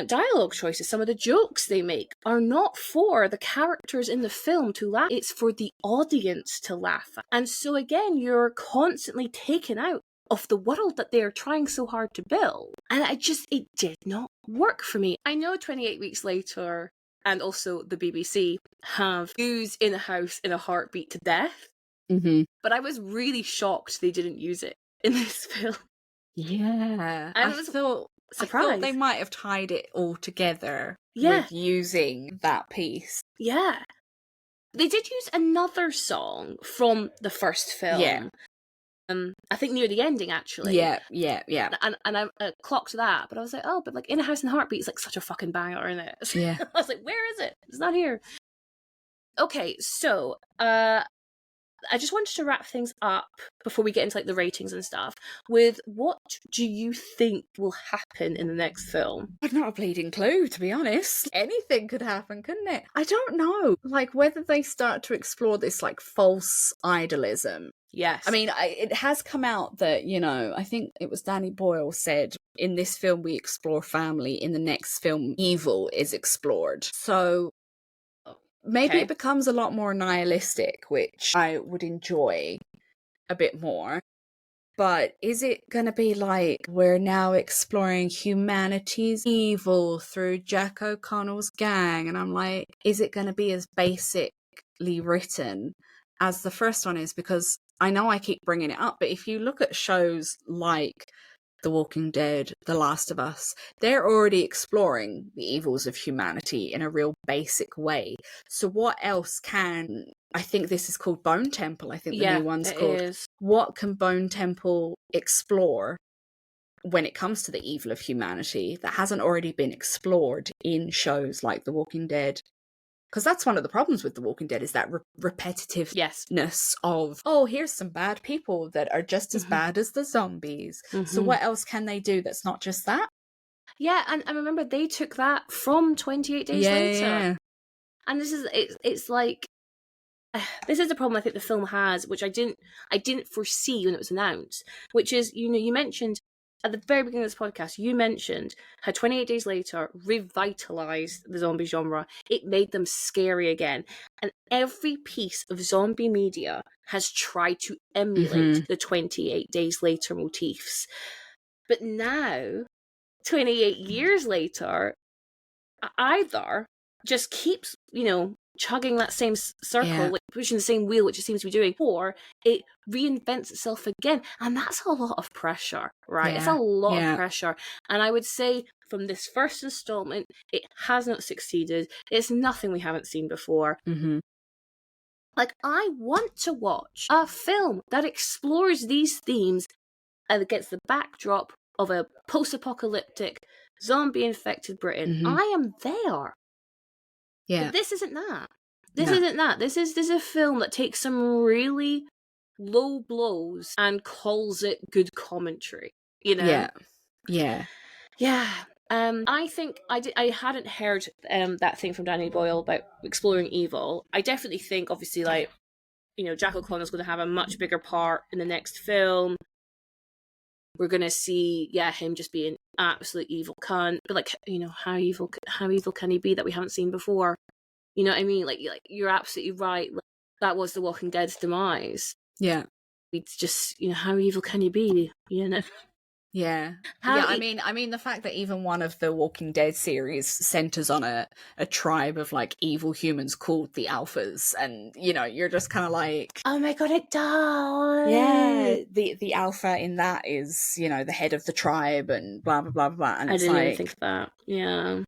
dialogue choices, some of the jokes they make are not for the characters in the film to laugh. It's for the audience to laugh at. And so again, you're constantly taken out of the world that they're trying so hard to build. And it did not work for me. I know 28 Weeks Later and also the BBC have used In a House in a Heartbeat to death. Mm-hmm. But I was really shocked they didn't use it in this film. Yeah. I thought they might have tied it all together with using that piece. Yeah. They did use another song from the first film. Yeah. I think near the ending, actually. Yeah. And I clocked that, but I was like, oh, but like In a House in a Heartbeat is like such a fucking banger, isn't it? Yeah. I was like, where is it? It's not here. Okay, so I just wanted to wrap things up before we get into like the ratings and stuff with what do you think will happen in the next film? I've not a bleeding clue, to be honest. Anything could happen, couldn't it? I don't know. Like whether they start to explore this like false idolism. Yes. I mean, it has come out that, I think it was Danny Boyle said, in this film we explore family, in the next film evil is explored. So maybe it becomes a lot more nihilistic, which I would enjoy a bit more. But is it going to be like we're now exploring humanity's evil through Jack O'Connell's gang? And I'm like, is it going to be as basically written as the first one is? Because I know I keep bringing it up, but if you look at shows like The Walking Dead, The Last of Us, they're already exploring the evils of humanity in a real basic way. So what else can... I think this is called Bone Temple. I think the new one's called. Is. What can Bone Temple explore when it comes to the evil of humanity that hasn't already been explored in shows like The Walking Dead? Because that's one of the problems with The Walking Dead, is that repetitiveness of, oh, here's some bad people that are just as bad as the zombies. So what else can they do that's not just that? Yeah, and I remember they took that from 28 Days Later. Yeah. And it's like, this is the problem I think the film has, which I didn't foresee when it was announced, which is, you mentioned at the very beginning of this podcast, you mentioned how 28 Days Later revitalized the zombie genre. It made them scary again. And every piece of zombie media has tried to emulate the 28 Days Later motifs. But now, 28 years later, either just keeps, chugging that same circle, like pushing the same wheel, which it seems to be doing, or it reinvents itself again. And that's a lot of pressure, right? It's a lot of pressure. And I would say from this first installment, it has not succeeded. It's nothing we haven't seen before. Like, I want to watch a film that explores these themes against the backdrop of a post-apocalyptic, zombie-infected Britain. I am there. Yeah. But this isn't that. This isn't that. This is a film that takes some really low blows and calls it good commentary. Yeah. I think I hadn't heard that thing from Danny Boyle about exploring evil. I definitely think, obviously, like, Jack O'Connell's going to have a much bigger part in the next film. We're going to see, him just being absolute evil cunt. But, like, how evil can he be that we haven't seen before? You know what I mean? Like you're absolutely right. Like, that was The Walking Dead's demise. Yeah. It's just, how evil can you be? Yeah. I mean, the fact that even one of the Walking Dead series centers on a tribe of like evil humans called the Alphas, and you're just kind of like, oh my god, it does. Yeah, the Alpha in that is the head of the tribe and blah blah blah blah. And I it's didn't even think of that. Yeah.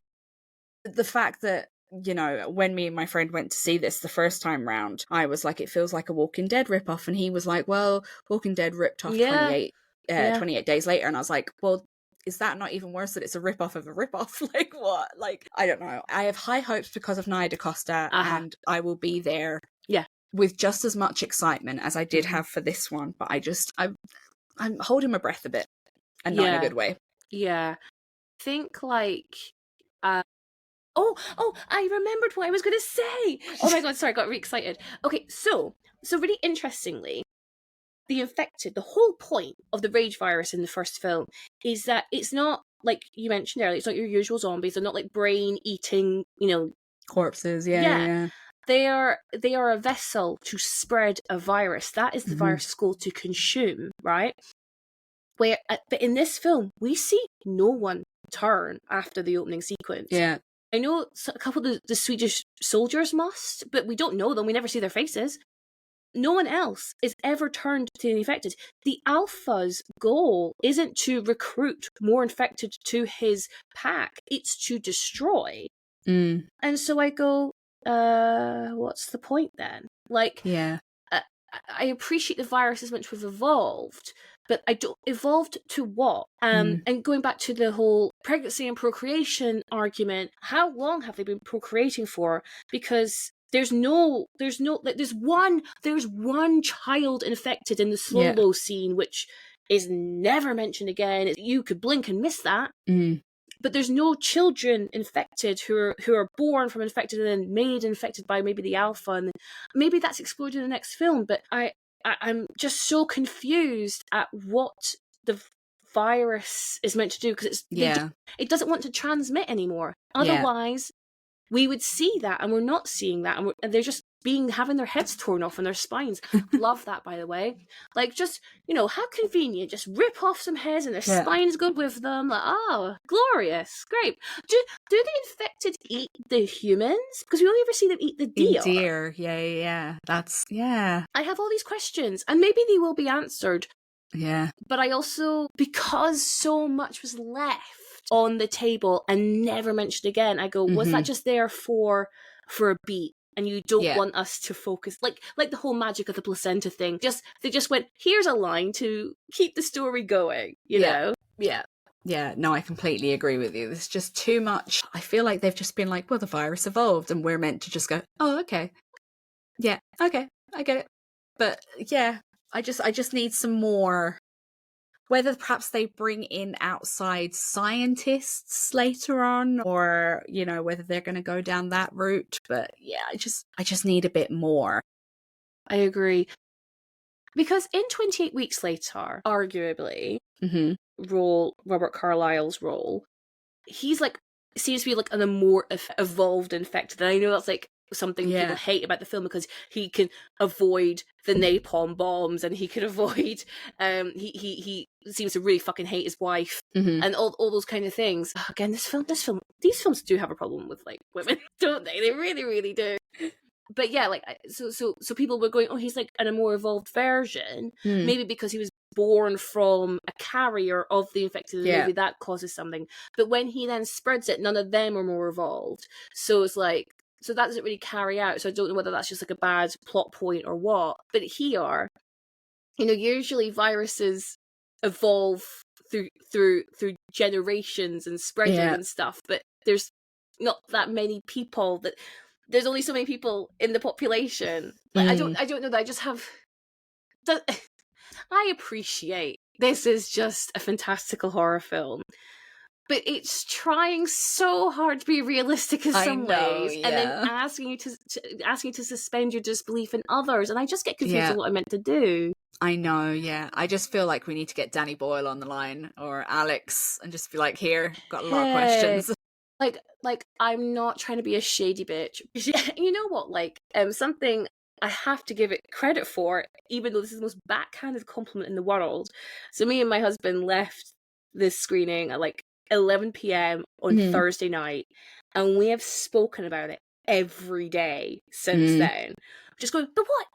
The fact that when me and my friend went to see this the first time round, I was like, it feels like a Walking Dead ripoff, and he was like, well, Walking Dead ripped off 28 Days Later, and I was like, well, is that not even worse that it's a rip-off of a rip-off? Like, what? Like, I don't know. I have high hopes because of Nia DaCosta, and I will be there with just as much excitement as I did have for this one. But I'm holding my breath a bit, and not in a good way. Yeah. Think like I remembered what I was going to say. Oh my god, sorry, I got really excited. Okay, so really interestingly, the infected, the whole point of the rage virus in the first film is that it's not, like you mentioned earlier, it's not your usual zombies. They're not like brain eating, corpses. Yeah. They are a vessel to spread a virus. That is the virus's goal, to consume, right? But in this film, we see no one turn after the opening sequence. Yeah. I know a couple of the Swedish soldiers must, but we don't know them. We never see their faces. No one else is ever turned to the infected. The Alpha's goal isn't to recruit more infected to his pack. It's to destroy. And so I go, what's the point then? Like, I appreciate the virus is meant to have evolved, but I don't, evolved to what? And going back to the whole pregnancy and procreation argument, how long have they been procreating for? Because there's one child infected in the slow-mo scene, which is never mentioned again. You could blink and miss that. But there's no children infected who are born from infected and then made infected by maybe the Alpha, and maybe that's explored in the next film. But I'm just so confused at what the virus is meant to do, because it doesn't want to transmit anymore. Otherwise, we would see that, and we're not seeing that, and they're just having their heads torn off and their spines. Love that, by the way. Like, just, how convenient. Just rip off some heads and their spines go with them. Like, oh, glorious. Great. Do the infected eat the humans? Because we only ever see them eat the deer. Deer. Yeah. I have all these questions, and maybe they will be answered. Yeah. But I also, because so much was left on the table and never mentioned again, I go, was that just there for a beat? And you don't want us to focus, like the whole magic of the placenta thing. They just went, here's a line to keep the story going, you know? Yeah, no, I completely agree with you. There's just too much. I feel like they've just been like, well, the virus evolved, and we're meant to just go, oh, okay. Yeah, okay, I get it. But yeah, I just need some more. Whether perhaps they bring in outside scientists later on, or, whether they're going to go down that route. But yeah, I just need a bit more. I agree. Because in 28 Weeks Later, arguably, Robert Carlyle's role, he's like, seems to be like a more evolved infected. And I know that's like something people hate about the film, because he can avoid the napalm bombs, and he can avoid he seems to really fucking hate his wife, and all those kind of things. Again, these films do have a problem with like women, don't they? They really, really do. But yeah, like, so people were going, oh, he's like a more evolved version, maybe because he was born from a carrier of the infected, and maybe that causes something. But when he then spreads it, none of them are more evolved. So it's like, so that doesn't really carry out. So I don't know whether that's just like a bad plot point or what. But here, usually viruses evolve through generations and spreading and stuff. But there's not that many people. There's only so many people in the population. Like, I don't know that I just have. I appreciate this is just a fantastical horror film, but it's trying so hard to be realistic in some ways, and then asking you to suspend your disbelief in others, and I just get confused with what I meant to do. I know, yeah. I just feel like we need to get Danny Boyle on the line, or Alex, and just be like, here, got a lot of questions. Like I'm not trying to be a shady bitch. You know what? Like, something I have to give it credit for, even though this is the most backhanded compliment in the world. So me and my husband left this screening at like 11 p.m. on Thursday night, and we have spoken about it every day since then. Just going, the what?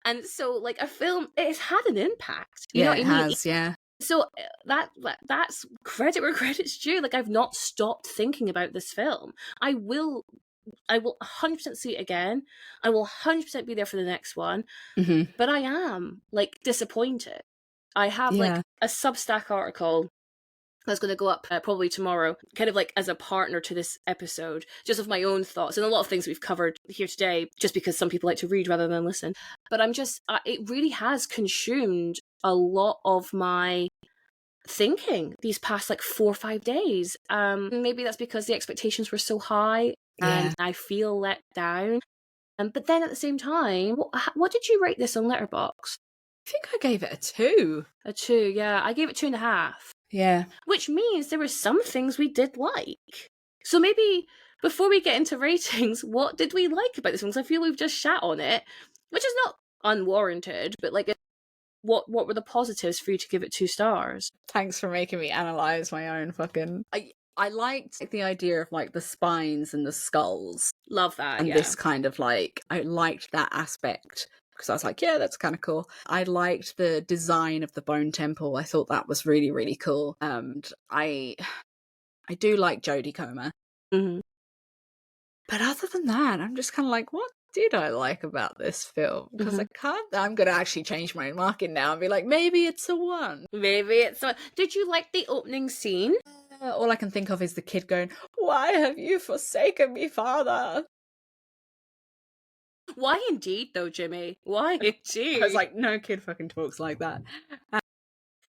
And so, like, a film, it's had an impact. You know what I mean? Has, yeah. So that's credit where credit's due. Like, I've not stopped thinking about this film. I will 100% see it again. I will 100% be there for the next one. But I am, like, disappointed. I have like a Substack article That's going to go up probably tomorrow, kind of like as a partner to this episode, just of my own thoughts and a lot of things we've covered here today, just because some people like to read rather than listen. But I'm just, it really has consumed a lot of my thinking these past like 4 or 5 days. Maybe that's because the expectations were so high and I feel let down. But then at the same time, what did you rate this on Letterboxd? I think I gave it a 2. A 2, yeah. I gave it 2.5. Yeah. Which means there were some things we did like. So maybe before we get into ratings, what did we like about this one? Because I feel we've just shat on it, which is not unwarranted, but like, what were the positives for you to give it 2 stars? Thanks for making me analyze my own fucking... I liked the idea of like the spines and the skulls. Love that, and yeah. this kind of like, I liked that aspect. Because I was like, yeah, that's kind of cool. I liked the design of the bone temple. I thought that was really, really cool. And I do like Jodie Comer. Mm-hmm. But other than that, I'm just kind of like, what did I like about this film? Because I can't... I'm going to actually change my marking now and be like, maybe it's a 1. Maybe it's a... Did you like the opening scene? All I can think of is the kid going, "Why have you forsaken me, father?" Why indeed, though, Jimmy? Why indeed? I was like, no kid fucking talks like that.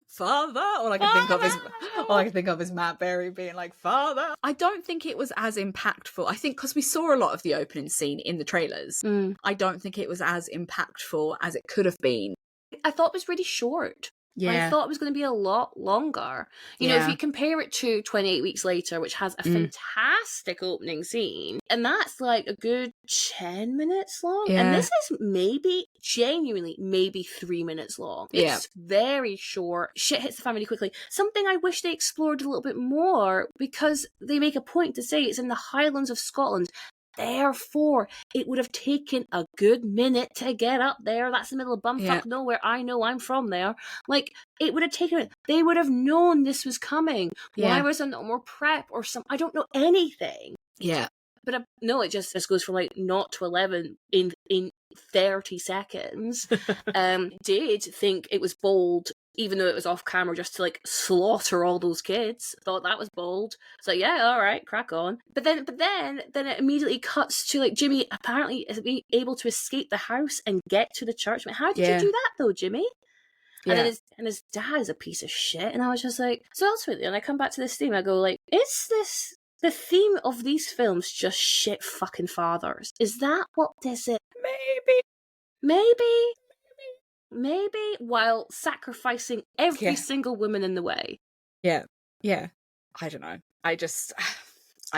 Father. All I can think of is Matt Berry being like, "Father." I don't think it was as impactful. I think because we saw a lot of the opening scene in the trailers, I don't think it was as impactful as it could have been. I thought it was really short. Yeah. I thought it was going to be a lot longer. You know, if you compare it to 28 Weeks Later, which has a fantastic opening scene, and that's like a good 10 minutes long. Yeah. And this is genuinely, maybe 3 minutes long. It's very short. Shit hits the fan really quickly. Something I wish they explored a little bit more, because they make a point to say it's in the Highlands of Scotland. Therefore, it would have taken a good minute to get up there. That's the middle of bumfuck nowhere. I know, I'm from there. Like, it would have taken it. They would have known this was coming. Why was there no more prep or some? I don't know anything. Yeah. But no, it just goes from like 0 to 11 in 30 seconds. Did think it was bold, even though it was off camera, just to like slaughter all those kids. Thought that was bold. So yeah, all right, crack on. But then it immediately cuts to like Jimmy apparently is able to escape the house and get to the church. I mean, how did you do that though, Jimmy? And then his dad is a piece of shit. And I was just like, so ultimately, and I come back to this theme, I go like, is this the theme of these films just shit fucking fathers? Is that what this is? Maybe, while sacrificing every single woman in the way. Yeah. I don't know. I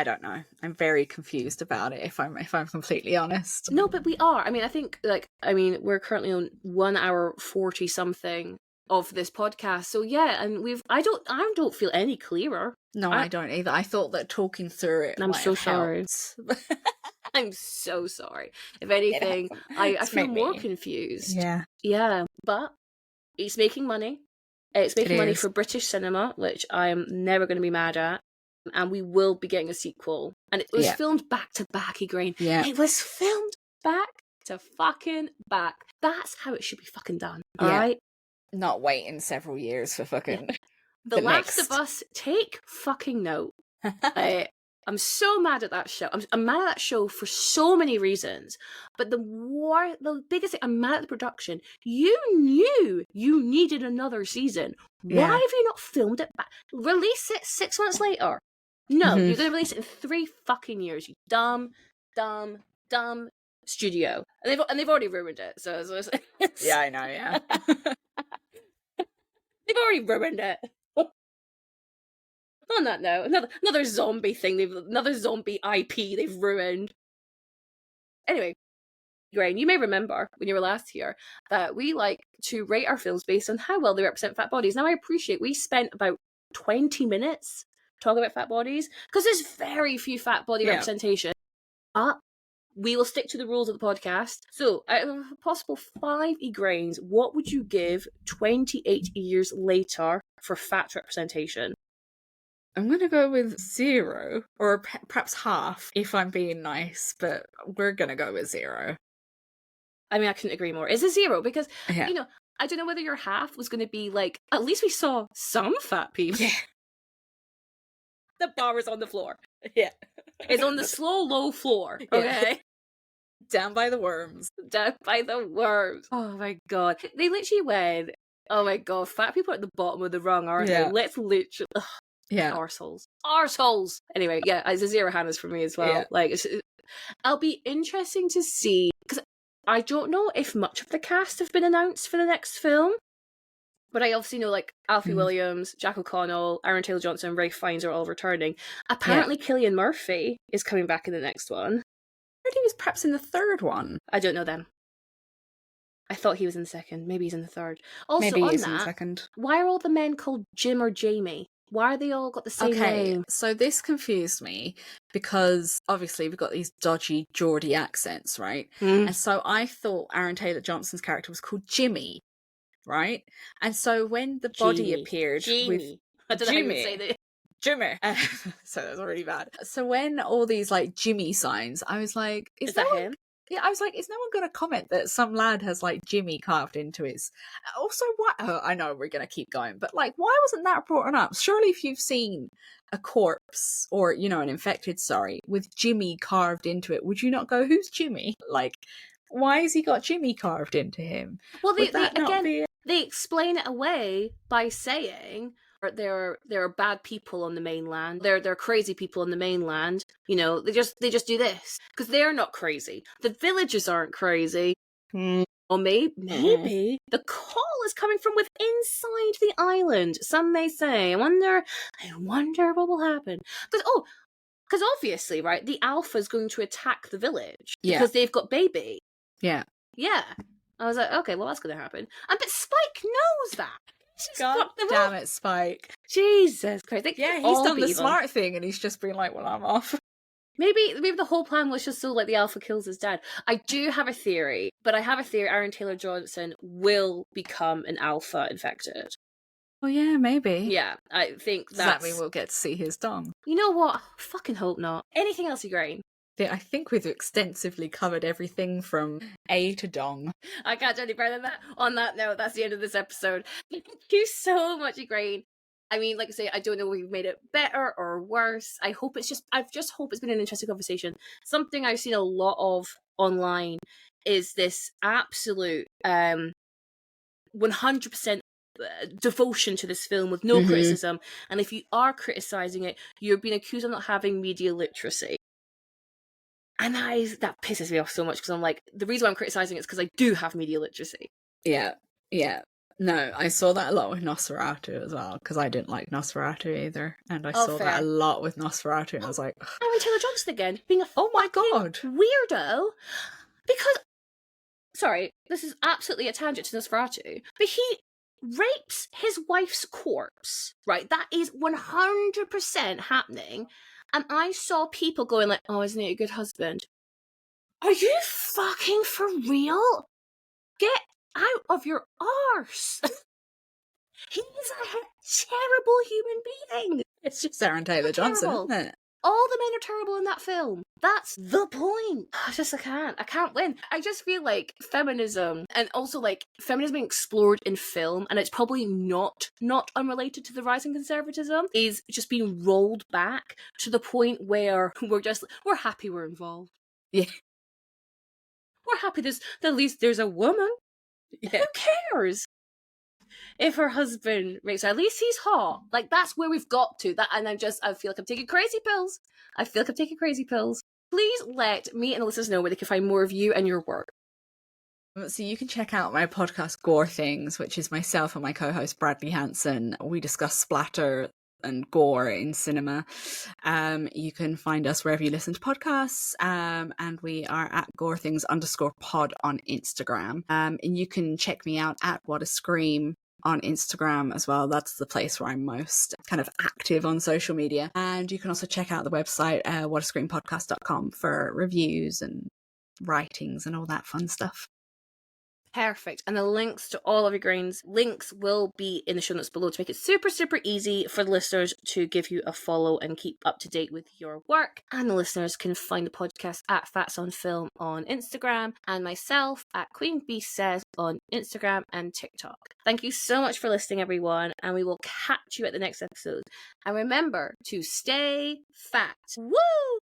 don't know. I'm very confused about it, if I'm completely honest. No, but we are. I mean, I think we're currently on 1 hour 40 something of this podcast. So yeah, and I don't feel any clearer. No, I don't either. I thought that talking through it, I'm so sorry. I'm so sorry. If anything, I feel more confused. Yeah. But it's making money. It's making money for British cinema, which I am never going to be mad at. And we will be getting a sequel. And it was filmed back to back, Ygraine. Yeah. It was filmed back to fucking back. That's how it should be fucking done. All right? Not waiting several years for fucking... The Last of Us, take fucking note. I'm so mad at that show. I'm mad at that show for so many reasons. But the biggest thing, I'm mad at the production. You knew you needed another season. Why have you not filmed it back? Release it 6 months later. No, you're going to release it in 3 fucking years. You dumb studio. And they've already ruined it. So yeah, I know. Yeah, they've already ruined it. On that note, another zombie thing. Another zombie IP they've ruined. Anyway, Ygraine, you may remember when you were last here that we like to rate our films based on how well they represent fat bodies. Now, I appreciate we spent about 20 minutes talking about fat bodies because there's very few fat body representation. But we will stick to the rules of the podcast. So, out of a possible 5 Ygraines, what would you give 28 years later for fat representation? I'm going to go with 0, or perhaps half, if I'm being nice, but we're going to go with 0. I mean, I couldn't agree more. It's a 0, because, you know, I don't know whether your half was going to be like, at least we saw some fat people. Yeah. The bar is on the floor. Yeah. It's on the slow, low floor. Okay. Down by the worms. Down by the worms. Oh my god. They literally went, oh my god, fat people are at the bottom of the rung, aren't they? Let's literally... Ugh, arseholes. Arseholes! Anyway, yeah, it's a 0 Hannahs for me as well. Yeah. Like, I'll be interesting to see, because I don't know if much of the cast have been announced for the next film, but I obviously know, like, Alfie Williams, Jack O'Connell, Aaron Taylor-Johnson, and Ralph Fiennes are all returning. Apparently Cillian Murphy is coming back in the next one. I heard he was perhaps in the third one. I don't know them. I thought he was in the second. Maybe he's in the third. Also, maybe on he's that, in the second. Why are all the men called Jim or Jamie? Why are they all got the same name? So this confused me because obviously we've got these dodgy Geordie accents, right? And so I thought Aaron Taylor-Johnson's character was called Jimmy, right? And so when the body appeared with I don't know how you would say that. Jimmy. So that was really bad. So when all these like Jimmy signs, I was like, is that him? Yeah, I was like, is no one going to comment that some lad has like Jimmy carved into his... Also, what? Oh, I know we're going to keep going, but like, why wasn't that brought up? Surely if you've seen a corpse or, you know, an infected, with Jimmy carved into it, would you not go, who's Jimmy? Like, why has he got Jimmy carved into him? Well, they explain it away by saying... There are bad people on the mainland. They're crazy people on the mainland. You know, they just do this because they're not crazy. The villagers aren't crazy. Or maybe the call is coming from within inside the island. Some may say. I wonder what will happen. Because obviously, right, the Alpha's going to attack the village because they've got baby. Yeah. I was like, okay, well that's going to happen. But Spike knows that. God damn it, Spike. Jesus Christ. He's done the smart thing and he's just been like, well, I'm off. Maybe the whole plan was just so like the Alpha kills his dad. I do have a theory, but Aaron Taylor-Johnson will become an Alpha infected. Well, yeah, maybe. Yeah, I think Does that mean we'll get to see his dong? You know what? I fucking hope not. Anything else, Ygraine? I think we've extensively covered everything from A to dong. I can't do any better than that. On that note, that's the end of this episode. Thank you so much, Ygraine. I mean, like I say, I don't know if we've made it better or worse. I just hope it's been an interesting conversation. Something I've seen a lot of online is this absolute 100% devotion to this film with no criticism. And if you are criticising it, you're being accused of not having media literacy. And that pisses me off so much because I'm like, the reason why I'm criticising it is because I do have media literacy. Yeah. No, I saw that a lot with Nosferatu as well, because I didn't like Nosferatu either. And I saw that a lot with Nosferatu, and I was like... Aaron Taylor-Johnson again, being a my God, weirdo. Because, sorry, this is absolutely a tangent to Nosferatu, but he rapes his wife's corpse, right? That is 100% happening. And I saw people going like, oh, isn't he a good husband? Are you fucking for real? Get out of your arse. He's a terrible human being. It's just Aaron Taylor-Johnson, isn't it? All the men are terrible in that film. That's the point. I can't win. I just feel like feminism, and also like feminism being explored in film, and it's probably not unrelated to the rise in conservatism, is just being rolled back to the point where we're happy we're involved. Yeah. We're happy at least there's a woman. Yeah. Who cares? If her husband rapes her, at least he's hot. Like, that's where we've got to. And I feel like I'm taking crazy pills. Please let me and the listeners know where they can find more of you and your work. So you can check out my podcast, Gore Things, which is myself and my co-host, Bradley Hanson. We discuss splatter and gore in cinema. You can find us wherever you listen to podcasts, and we are at gorethings_pod on Instagram. And you can check me out at What a Scream on Instagram as well. That's the place where I'm most kind of active on social media. And you can also check out the website, whatascreampodcast.com, for reviews and writings and all that fun stuff. Perfect. And the links to all of Ygraine's links will be in the show notes below to make it super, super easy for the listeners to give you a follow and keep up to date with your work. And the listeners can find the podcast at Fats on Film on Instagram and myself at Queen Bee Says on Instagram and TikTok. Thank you so much for listening, everyone, and we will catch you at the next episode. And remember to stay fat. Woo!